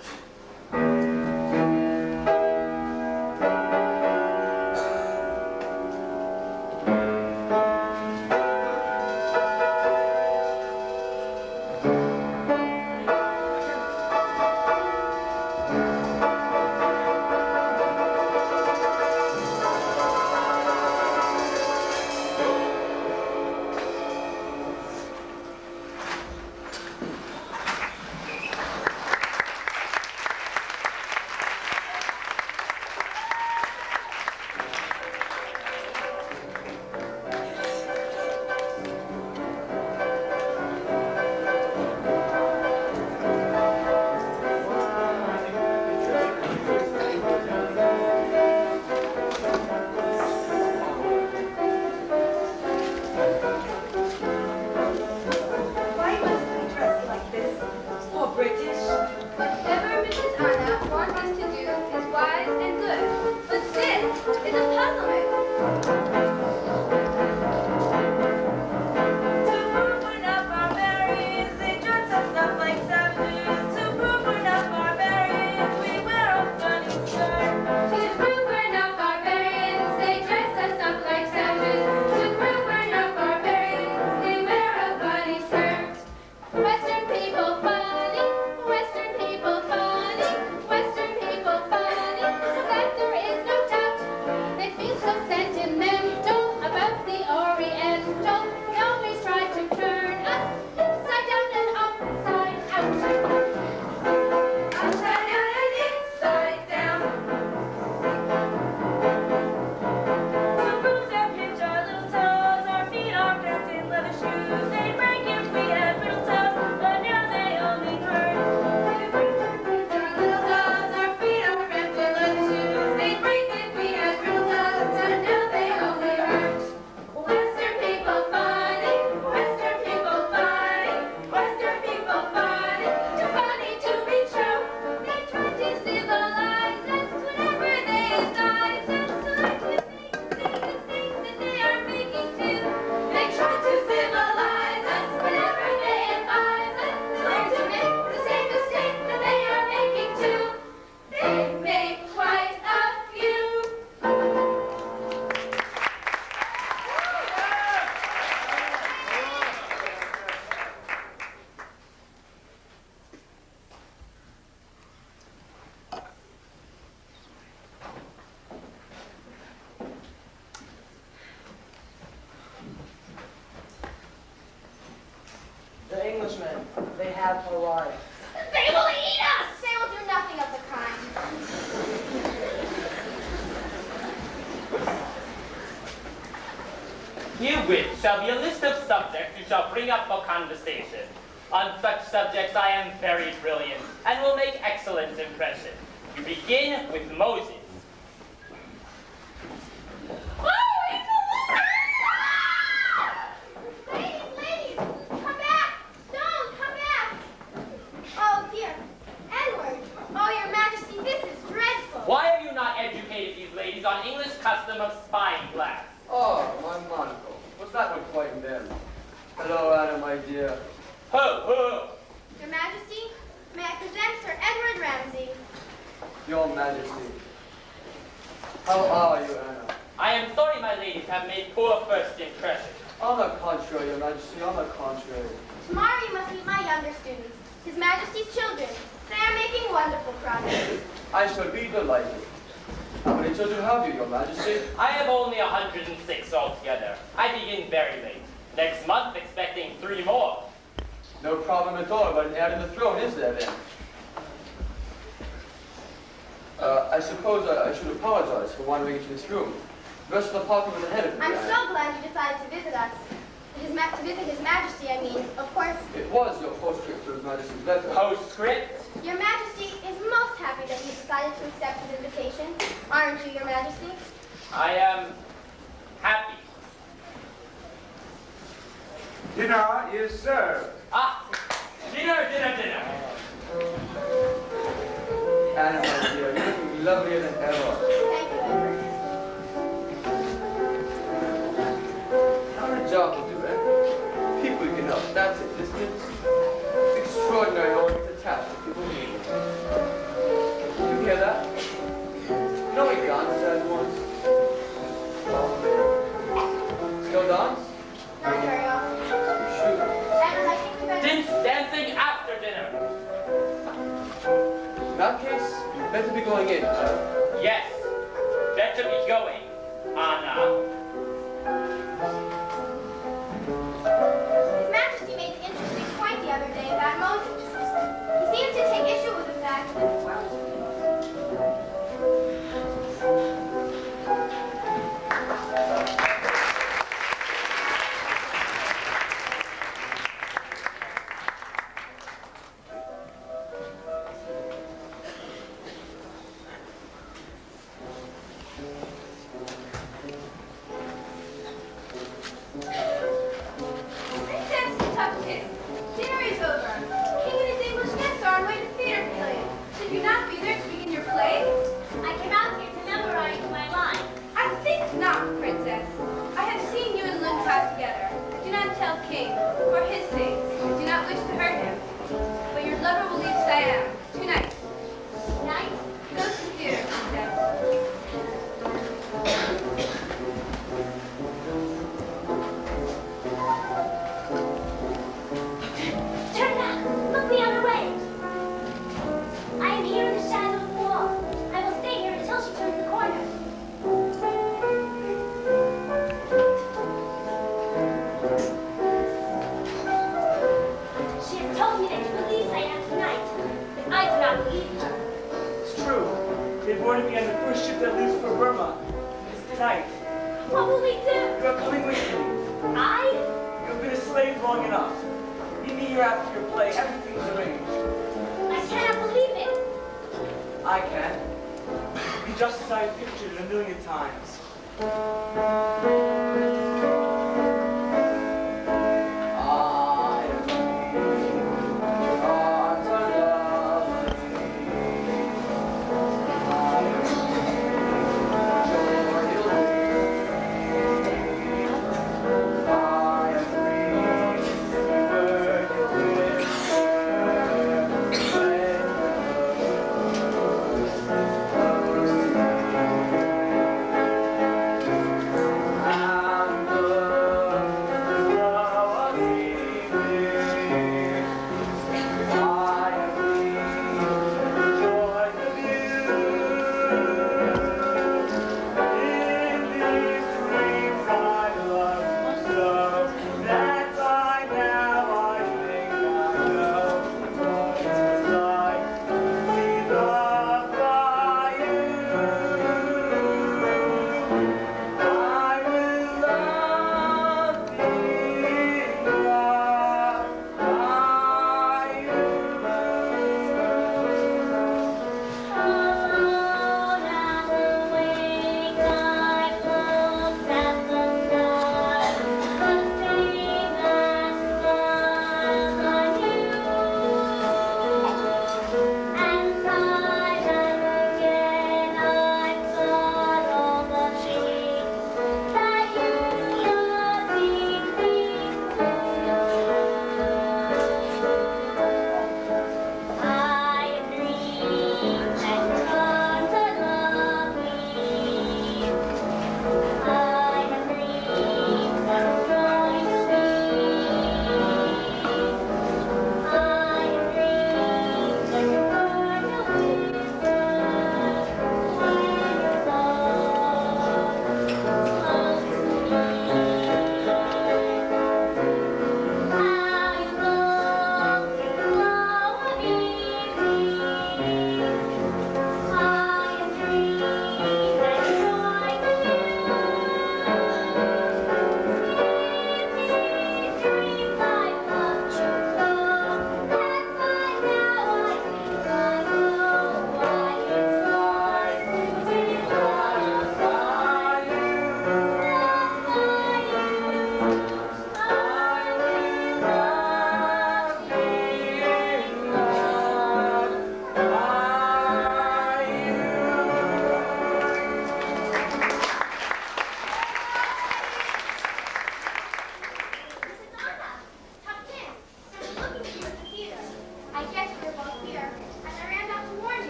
We They have arrived. They will eat us! They will do nothing of the kind. Herewith shall be a list of subjects you shall bring up for conversation. On such subjects I am very brilliant, and will make excellent impression. You begin with Moses. Ladies, come back! Don't come back! Oh dear, Edward! Oh, Your Majesty, this is dreadful. Why have you not educated these ladies on English custom of spying glass? Oh, my monocle. Was that what frightened them? Hello, Anna, my dear. Ho, ho! Your Majesty, may I present Sir Edward Ramsay? Your Majesty. How are you, Anna? I am sorry my ladies have made poor first impression. On the contrary, Your Majesty, on the contrary. Tomorrow you must meet my younger students, His Majesty's children. They are making wonderful progress. I shall be delighted. How many children have you, Your Majesty? I have only 106 altogether. I begin very late. Next month expecting 3 more. No problem at all about an heir to the throne, is there, then? I suppose I should apologize for wandering into this room. The rest of the party was ahead of me. I'm so glad you decided to visit us. To visit His Majesty, I mean. Of course, It was your postscript to His Majesty's letter. Postscript? Your Majesty is most happy that you decided to accept his invitation. Aren't you, Your Majesty? I am happy. Dinner is served. Ah, dinner. Anna, my dear, you're looking lovelier than ever. Thank you, Edward. How a job will do, eh? People you can help, that's it, isn't it? It's extraordinary all it's attached to people need. Did you hear that? You know we danced that once? Still dance? Not very often. You should. Edward, I think we better... Since dancing after dinner. In that case, you'd better be going in. Yes, better be going, Anna. His Majesty made an interesting point the other day about Moses. He seems to take issue with the fact that, well, Princess Tuckkin, dinner is over. King and his English guests are on way to the theater pavilion. Should you not be there to begin your play? I came out here to memorize my lines. I think not, Princess. I have seen you and Lundtag together. Do not tell King, for his sake. I do not wish to hurt him. But your lover will leave Siam tonight. Night? Go to the theater, Princess. Turn back! Look the other way! I am here in the shadow of the wall. I will stay here until she turns the corner. She has told me that you will leave Siam tonight, but I do not believe her. It's true. They boarded me on the first ship that leaves for Burma. It's tonight. What will we do? You are coming with me. I? You've been a slave long enough. Meet me here after your play. Everything's arranged. I cannot believe it. I can. Be just as I have pictured it a million times.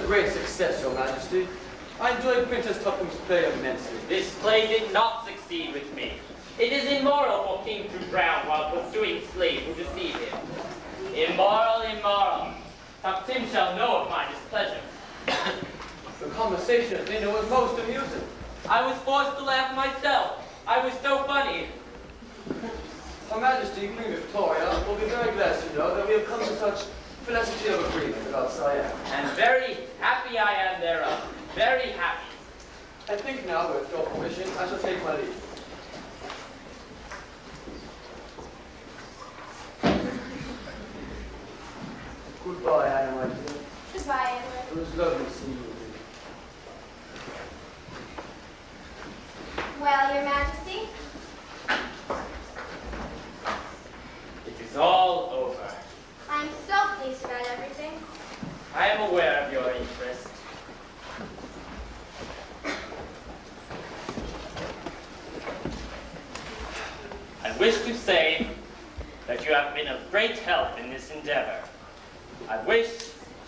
great success, Your Majesty. I enjoyed Princess Tupham's play immensely. This play did not succeed with me. It is immoral for king to drown while pursuing slaves who deceive him. Immoral, immoral. Tuptim shall know of my displeasure. The conversation at dinner was most amusing. I was forced to laugh myself. I was so funny. Her Majesty, Queen Victoria, will be very glad to know that we have come to such felicity of agreement about Siam. And very happy I am thereof. Very happy. I think now, with your permission, I shall take my leave. Goodbye, Anna, my dear. Goodbye, Edward. It was lovely seeing you. Well, Your Majesty, It is all over. I'm so pleased about everything. I am aware of your interest. I wish to say that you have been of great help in this endeavor. I wish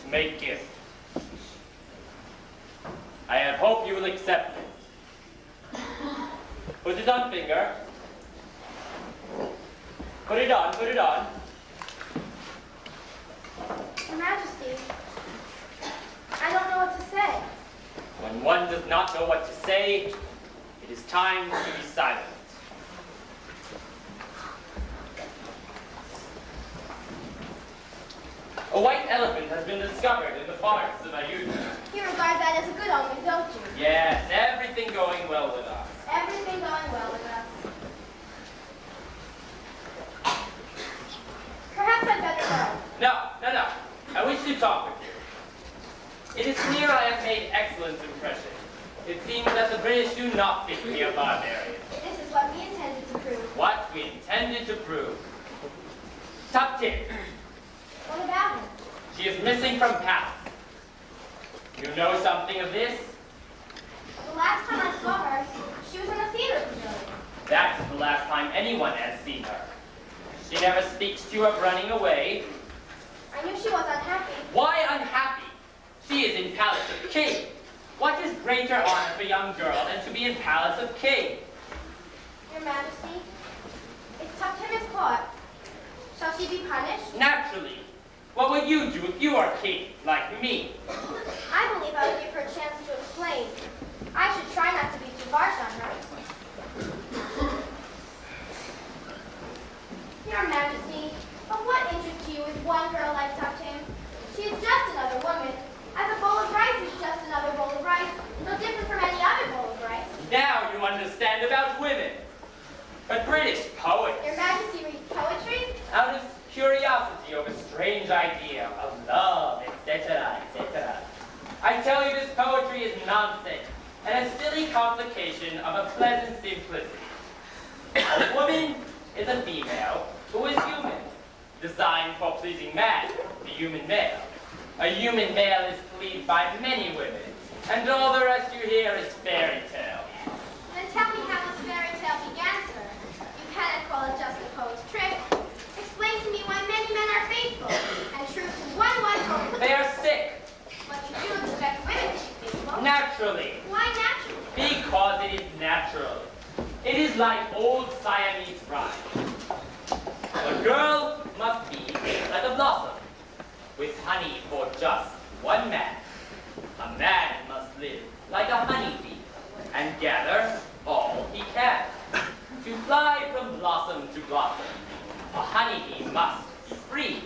to make gift. I had hoped you will accept it. Put it on, finger. Put it on, put it on. Your Majesty, I don't know what to say. When one does not know what to say, it is time to be silent. A white elephant has been discovered in the forests of Ayutthaya. You regard that as a good omen, don't you? Yes, everything going well with us. Everything going well with us. Perhaps I'd better go. No. I wish to talk with you. It is clear I have made excellent impression. It seems that the British do not think me a barbarian. This is what we intended to prove. What we intended to prove. Top tip. What about him? She is missing from Palace. You know something of this? The last time I saw her, she was in a theater pavilion. That is the last time anyone has seen her. She never speaks to you of running away. I knew she was unhappy. Why unhappy? She is in Palace of King. What is greater honor for a young girl than to be in Palace of King? Your Majesty, if Tuptim is caught, shall she be punished? Naturally. What would you do if you are king, like me? I believe I would give her a chance to explain. I should try not to be too harsh on her. Your Majesty, of what interest to you is one girl like Tuptim? She is just another woman, as a bowl of rice is just another bowl of rice, no different from any other bowl of rice. Now you understand about women. But British poets, Your Majesty reads poetry? out of curiosity over strange idea of love, etc., etc. I tell you this poetry is nonsense, and a silly complication of a pleasant simplicity. A woman is a female who is human, designed for pleasing man, the human male. A human male is pleased by many women, and all the rest you hear is fairy tale. Then tell me how this fairy tale began, sir. You cannot call it just a poet's trick. Explain to me why many men are faithful and true to one wife. They are sick, But you do expect women to be faithful. naturally, Why naturally? because it is natural. It is like old Siamese rhyme. A girl must be like a blossom, with honey for just one man. A man must live like a honeybee, and gather all he can. To fly from blossom to blossom, a honeybee must be free,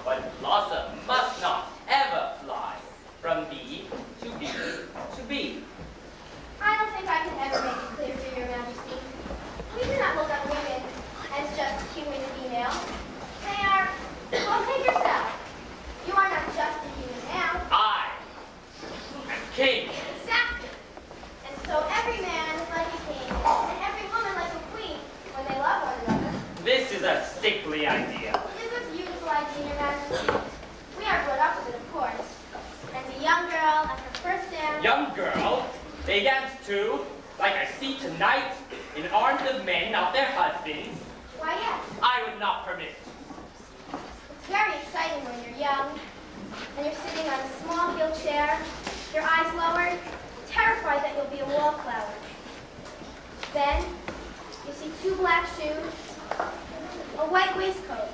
but blossom must not ever fly from bee to bee to bee. I don't think I can ever make it clear to your Majesty. We do not look on women as just human females. They are, well, take yourself. You are not just a human male. I am king. Exactly. And so every man is like a king, and every woman like a queen when they love one another. This is a sickly idea. It is a beautiful idea, your Majesty. We are brought up with it, of course. And a young girl at her first dance. Young girl, they dance too, like I see tonight, in arms of men, not their husbands. Why, yes. I would not permit it. It's very exciting when you're young. and you're sitting on a small heel chair, your eyes lowered, terrified that you'll be a wallflower. Then, you see 2 black shoes, a white waistcoat,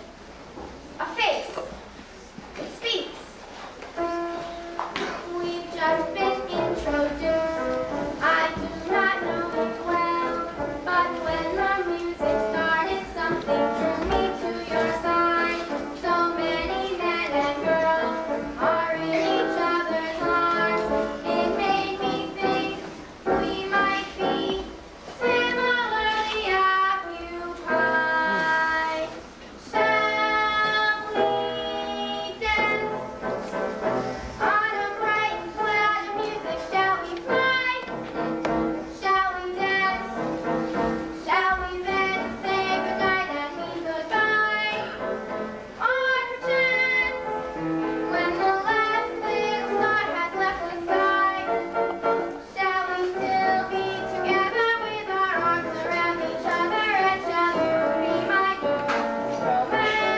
a face. It speaks. We've just been introduced. I do not know it well, but when the music started, something drew me to your side. So many men and girls are in each other's arms. It made me think we might be similarly occupied. Shall we dance on a bright cloud of music? Shall we fly? Shall we dance? Shall we then say goodnight and mean goodbye? Or perchance, when the last little star has left the sky, shall we still be together with our arms around each other? And shall you be my new romance?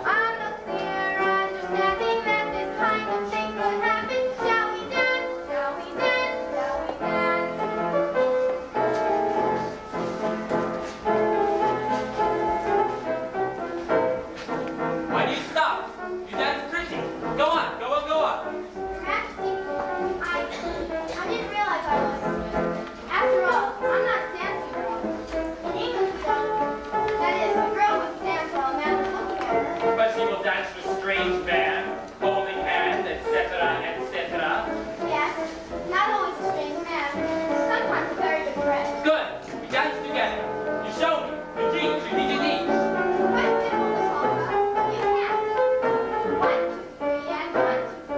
On the clear understanding that this kind of thing could happen. Shall we dance? Shall we dance? Shall we dance? Why do you stop? You dance pretty. Go on, go on, go on. Your Majesty, I didn't realize I was. After all, I'm not a dancing girl. An English girl. That is, a girl would dance while a man was looking at her. But she will dance with strange man, holding hands, etc., etc. Yes, not always a strange man. Sometimes a very good friend. Good. We dance together. You show me. You teach. You teach. You teach. What is it all this all about? You can't. 1, 2, 3, and 1, 2, 3, and 1, 2, 3.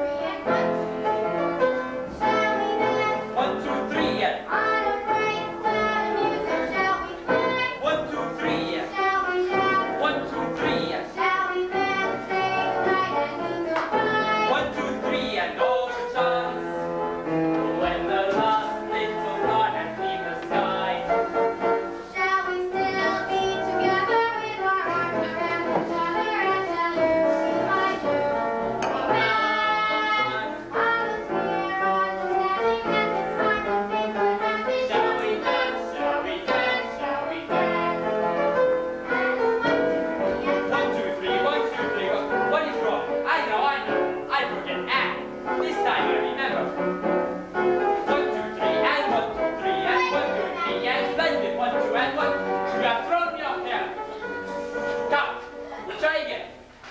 Shall we dance 1, 2, 3, yeah. on a bright cloud of music? Shall we fly? 1, 2, 3, yeah. Shall we dance? 1, 2, 3, yeah. Shall we then say goodnight and mean goodbye? 1, 2, 3, and all the chance. When the last little star has seen the sky, Shall we still be together with our arms around each other? And shall you be my new romance? On the clear understanding that this kind of thing could happen. shall we dance? Shall we dance? Shall we dance? And 1, 2, 3, and 1, 2, 3, 1, 2, 3. What is wrong? I know. I forget act. This time I remember. 1, 2, 3, and 1, 2, 3, and 1, 2, 3, and splendid. 1, 2, and 1. You have thrown me off there. Come, we'll try again.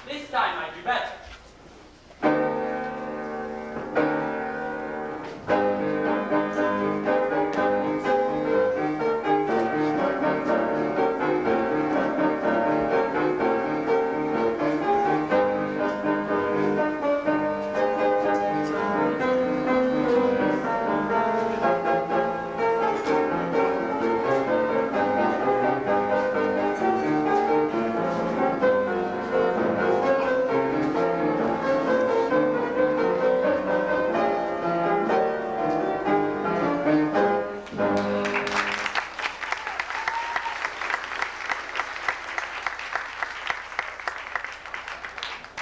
This time I do better.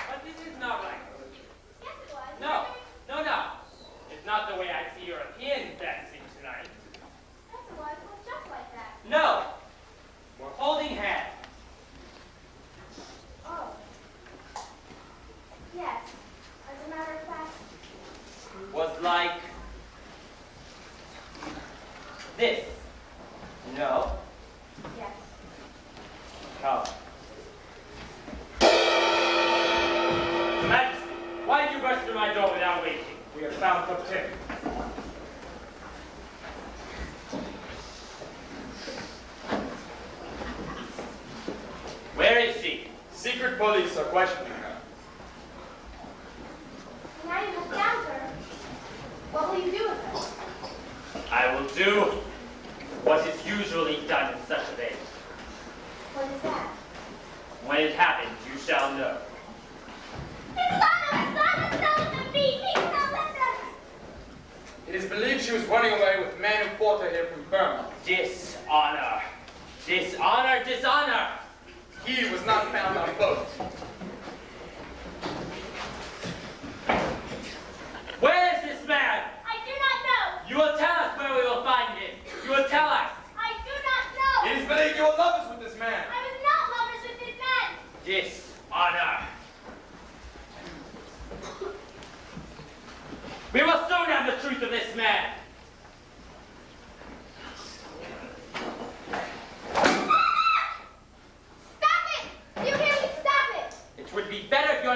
But this is not right. yes, it was. No. It's not the way I see Europeans dancing tonight. Yes, it was. It was just like that. No. We're holding hands. Oh. Yes. As a matter of fact, Was like this. No. yes. Come. Majesty, why did you burst through my door without waiting? We have found Captain. Where is she? Secret police are questioning her. Now you have found her. What will you do with her? I will do what is usually done in such a day. What is that? When it happens, you shall know. It is believed she was running away with men who brought her here from Burma. Dishonor. Dishonor, dishonor. He was not found on boat.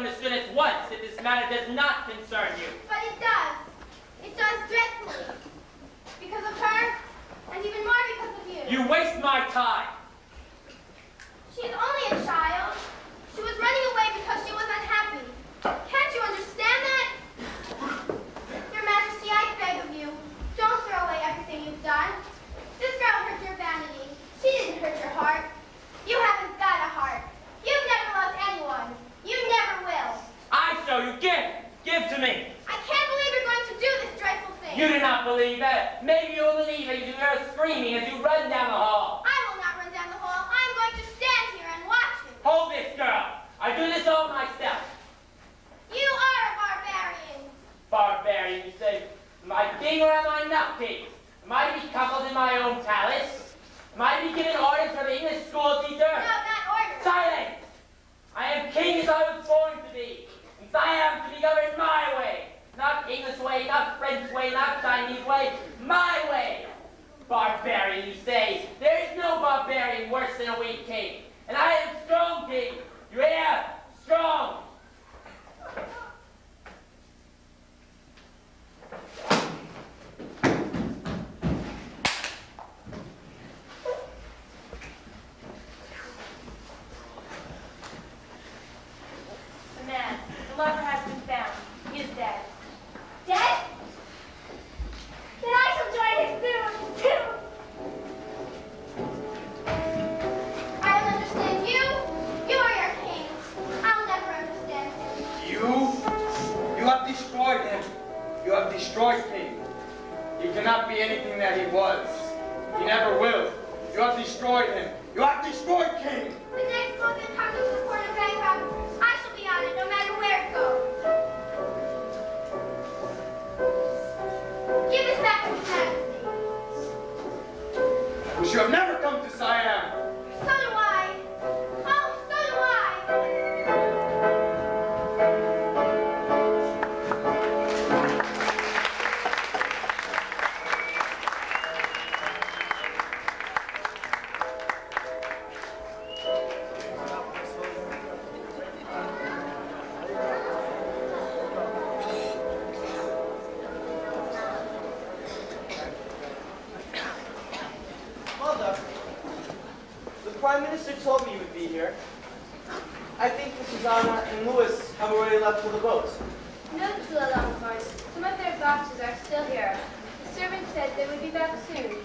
understood at once that this matter does not concern you. But it does. It does dreadfully. Because of her, and even more because of you. You waste my time. She is only a child. She was running away because she was unhappy. Can't you understand that? Your Majesty, I beg of you, don't throw away everything you've done. This girl hurt your vanity. She didn't hurt your heart. You haven't got a heart. You've never loved anyone. You never will. I show you. Give to me. I can't believe you're going to do this dreadful thing. You do not believe it. Maybe you'll believe it. You hear screaming as you run down the hall. I will not run down the hall. I'm going to stand here and watch you. Hold this, girl. I do this all myself. You are a barbarian. Barbarian, you say. Am I king or am I not king? Am I to be coupled in my own palace? Am I to be given orders from the English school teacher? No, not orders. Silence! I am king as I was born to be. And I am to be governed my way. Not English way, not French way, not Chinese way. My way. Barbarian, you say. There is no barbarian worse than a weak king. And I am strong king. You hear? Strong. The lover has been found. He is dead. Dead? Then I shall join his doom. I don't understand you. You are your king. I'll never understand him. You have destroyed him. You have destroyed him. He cannot be anything that he was. He never will. You have destroyed him. You have destroyed King. The next boat that comes to the port of Bangkok, I shall be on it no matter where it goes. Give this back to His Majesty. We should have never come to Siam. So do I. Oh, so do I. Mother, the Prime Minister told me you would be here. I think Mrs. Anna and Louis have already left for the boat. No, Hillel, some of their boxes are still here. The servant said they would be back soon.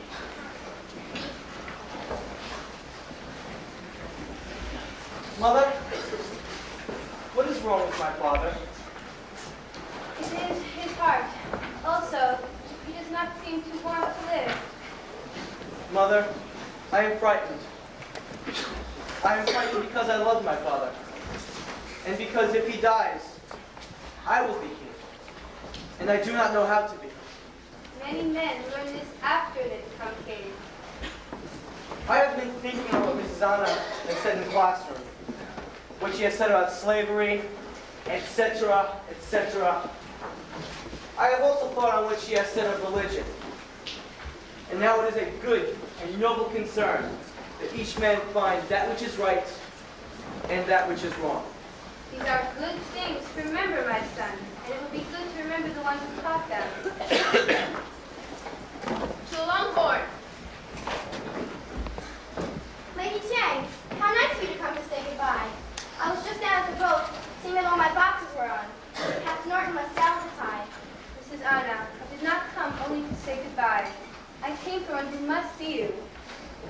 Mother, what is wrong with my father? It is his heart. Also, he does not seem to want to live. Mother, I am frightened. I am frightened because I love my father. And because if he dies, I will be king. And I do not know how to be. Many men learn this after they become king. I have been thinking of what Mrs. Anna has said in the classroom. What she has said about slavery, etc., etc. I have also thought on what she has said of religion. And now it is a good and noble concern that each man find that which is right and that which is wrong. These are good things to remember, my son, and it will be good to remember the ones who taught them. To a long board. Lady Chang, how nice of you to come to say goodbye. I was just down at the boat, seeing that all my boxes were on. Captain Norton must sail at the tide. Mrs. Anna, I did not come only to say goodbye. I came for one who must see you.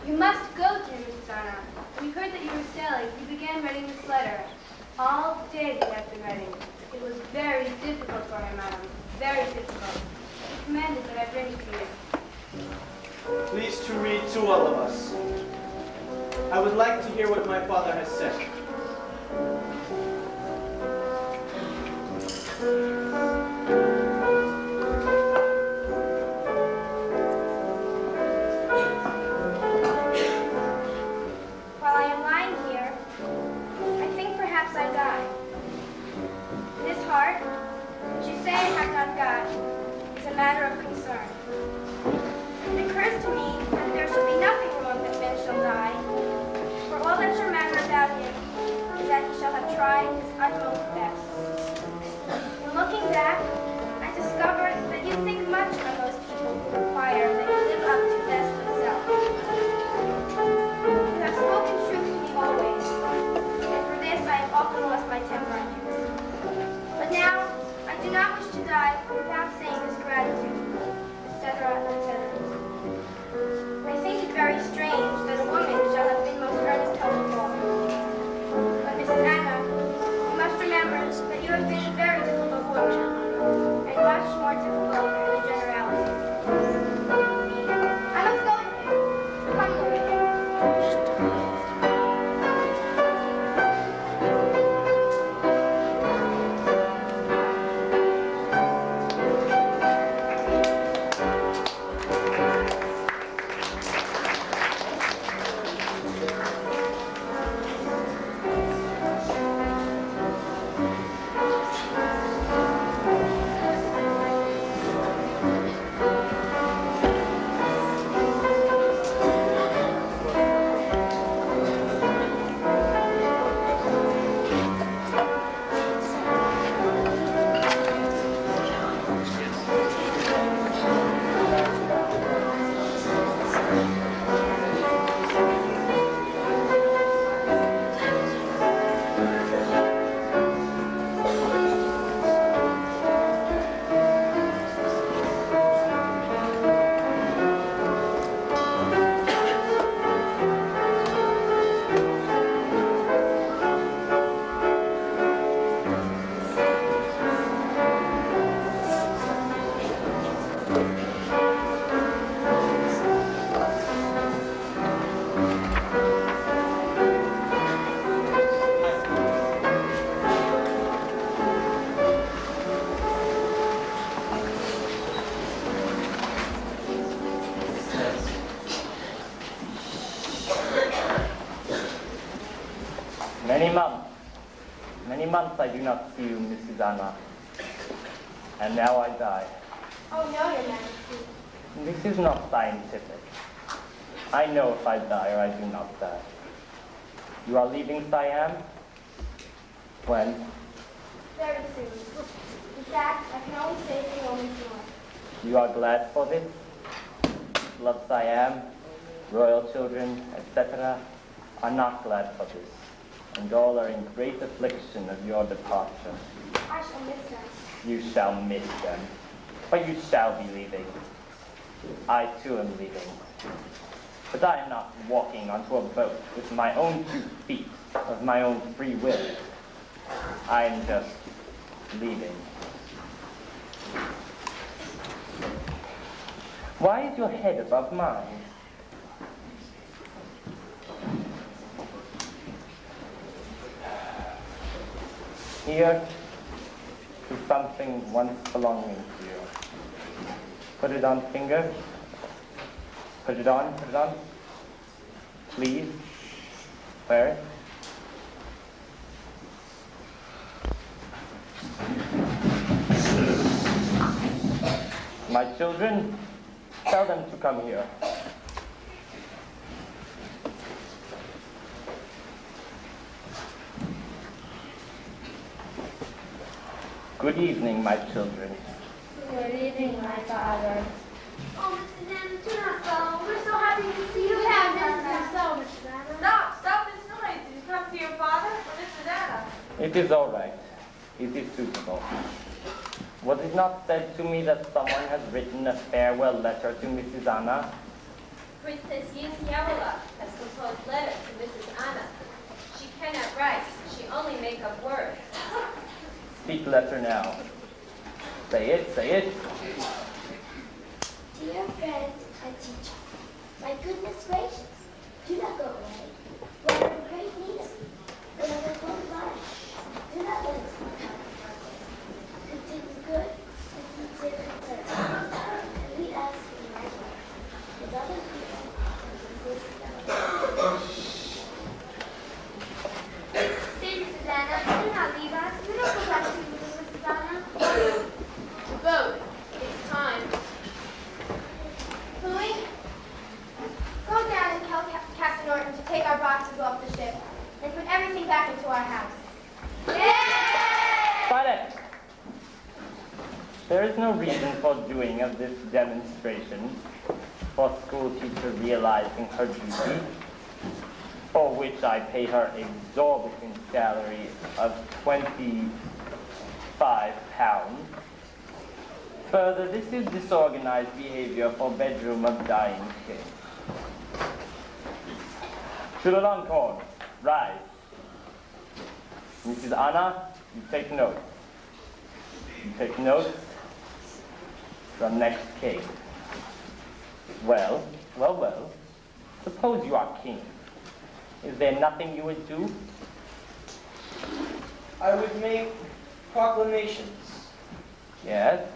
You must go to him, Mrs. Anna. When we heard that you were sailing, we began writing this letter. All day we have been writing. It was very difficult for him, madam. Very difficult. He commanded that I bring it to you. Please to read to all of us. I would like to hear what my father has said. While I am lying here, I think perhaps I die. This heart, which you say I have not got, is a matter of concern. It occurs to me that there should be nothing wrong that men shall die, for all that shall matter about him is that he shall have tried his utmost best. Many months I do not see you, Mrs. Anna. And now I die. Oh, no, Your Majesty. This is not scientific. I know if I die or I do not die. You are leaving Siam? When? Very soon. In fact, I can only stay for moments more. You are glad for this? Love Siam, royal children, etc. are not glad for this, and all are in great affliction of your departure. I shall miss them. You shall miss them, but you shall be leaving. I too am leaving. But I am not walking onto a boat with my own 2 feet of my own free will. I am just leaving. Why is your head above mine? Here is something once belonging to you. Put it on finger. Put it on, put it on. Please. Wear it. My children, tell them to come here. Good evening, my children. Good evening, my father. Oh, Mrs. Anna, do not go. We're so happy to see you. You have missed them so, Mrs. Anna. Stop this noise. Did you come to your father or Mrs. Anna? It is all right. It is suitable. Was it not said to me that someone has written a farewell letter to Mrs. Anna? Princess Yintiawala has composed letter to Mrs. Anna. She cannot write. She only make up words. Speak letter now. Say it, say it. Dear friend and teacher, my goodness gracious, do not go away. We are in great need of you. We are the whole life. Do not let us become. You did me good and you did concern. And we ask in my way. With other people, Stay, Mrs. Anna. Do not leave us. Do not go back to you, Mrs. Anna. The boat. It's time. Louis, go down and tell Captain Norton to take our boxes off the ship and put everything back into our house. Silence! There is no reason for doing of this demonstration for school teacher realizing her duty, for which I pay her exorbitant salary of £25. Further, this is disorganized behavior for bedroom of dying king. Chulalongkorn, rise. Mrs. Anna, you take notes. You take notes from next king. Well, well, well. Suppose you are king. Is there nothing you would do? I would make proclamations. Yes?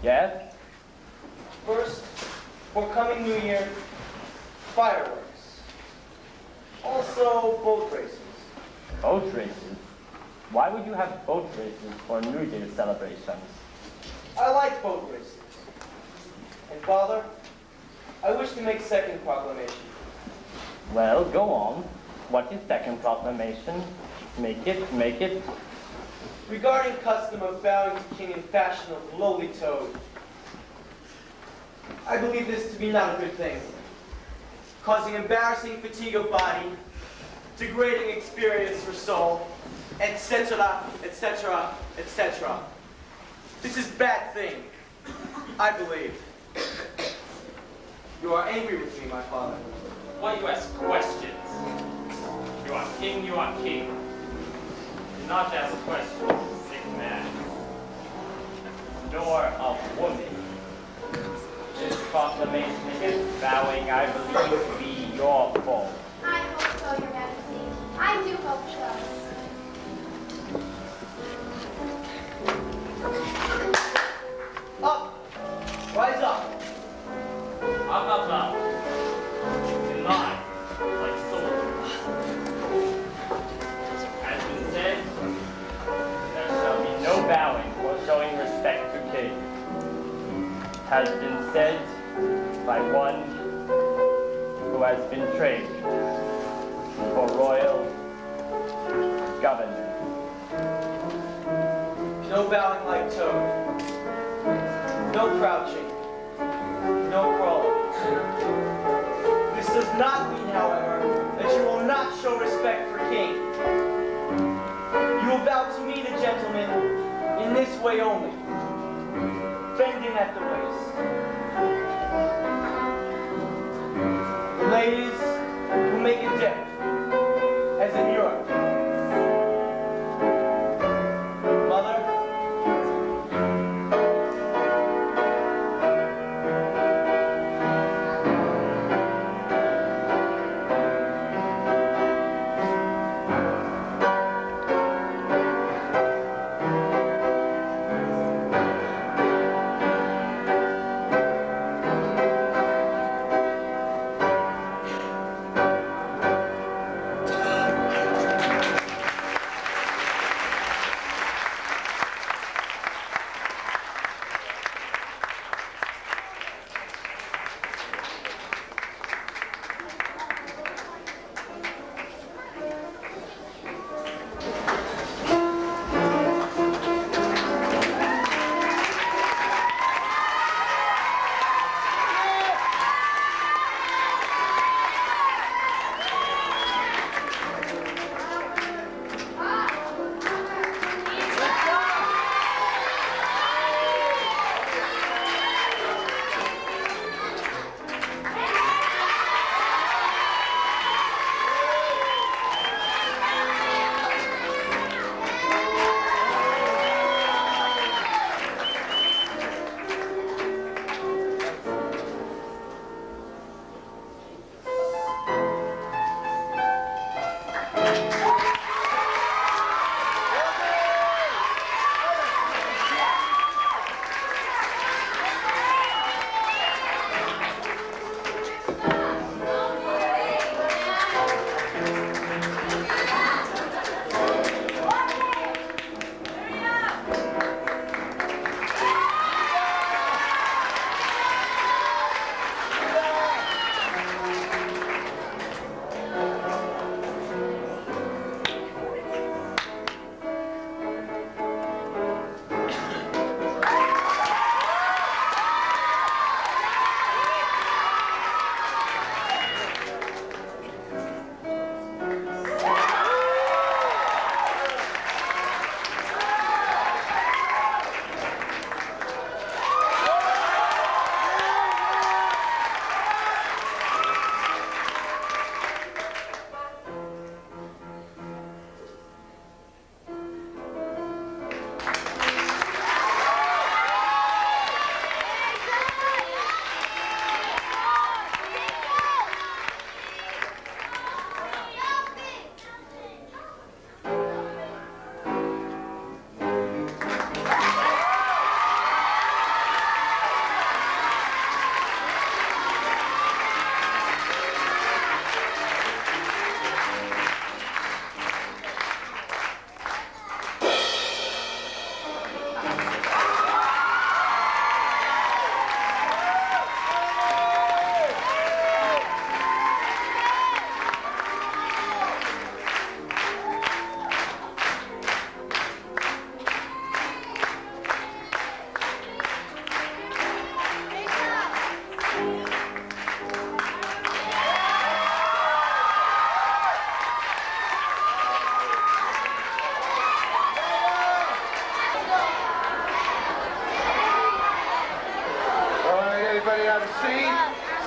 Yes? First, for coming New Year, fireworks. Also, boat races. Boat races? Why would you have boat races for New Year's celebrations? I like boat races. And Father, I wish to make second proclamation. Well, go on. What is second proclamation? Make it, make it. Regarding custom of bowing to king in fashion of lowly toad, I believe this to be not a good thing, causing embarrassing fatigue of body, degrading experience for soul, etc., etc., etc. This is bad thing, I believe. You are angry with me, my father. Why you ask questions? You are king, you are king. Do not ask questions, sick man. Nor a woman. This proclamation against vowing, I believe, to be your fault. I hope so, Your Majesty. I do hope so. Up! Rise up! Up, up, up. In line, like soldiers. Has been said, There shall be no bowing or showing respect to king. Has been said by one who has been trained for royal government. No bowing like toad. No crouching. No crawling. This does not mean, however, that you will not show respect for king. You will bow to me, the gentleman, in this way only, bending at the waist. Ladies will make a dip, as in Europe. Mother,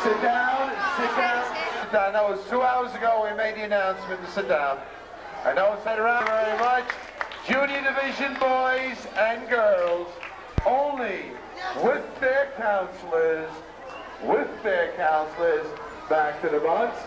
Sit down, sit down, sit down. I know it was 2 hours ago we made the announcement to sit down. I know it's been around very much. Junior division boys and girls, only with their counselors, back to the box.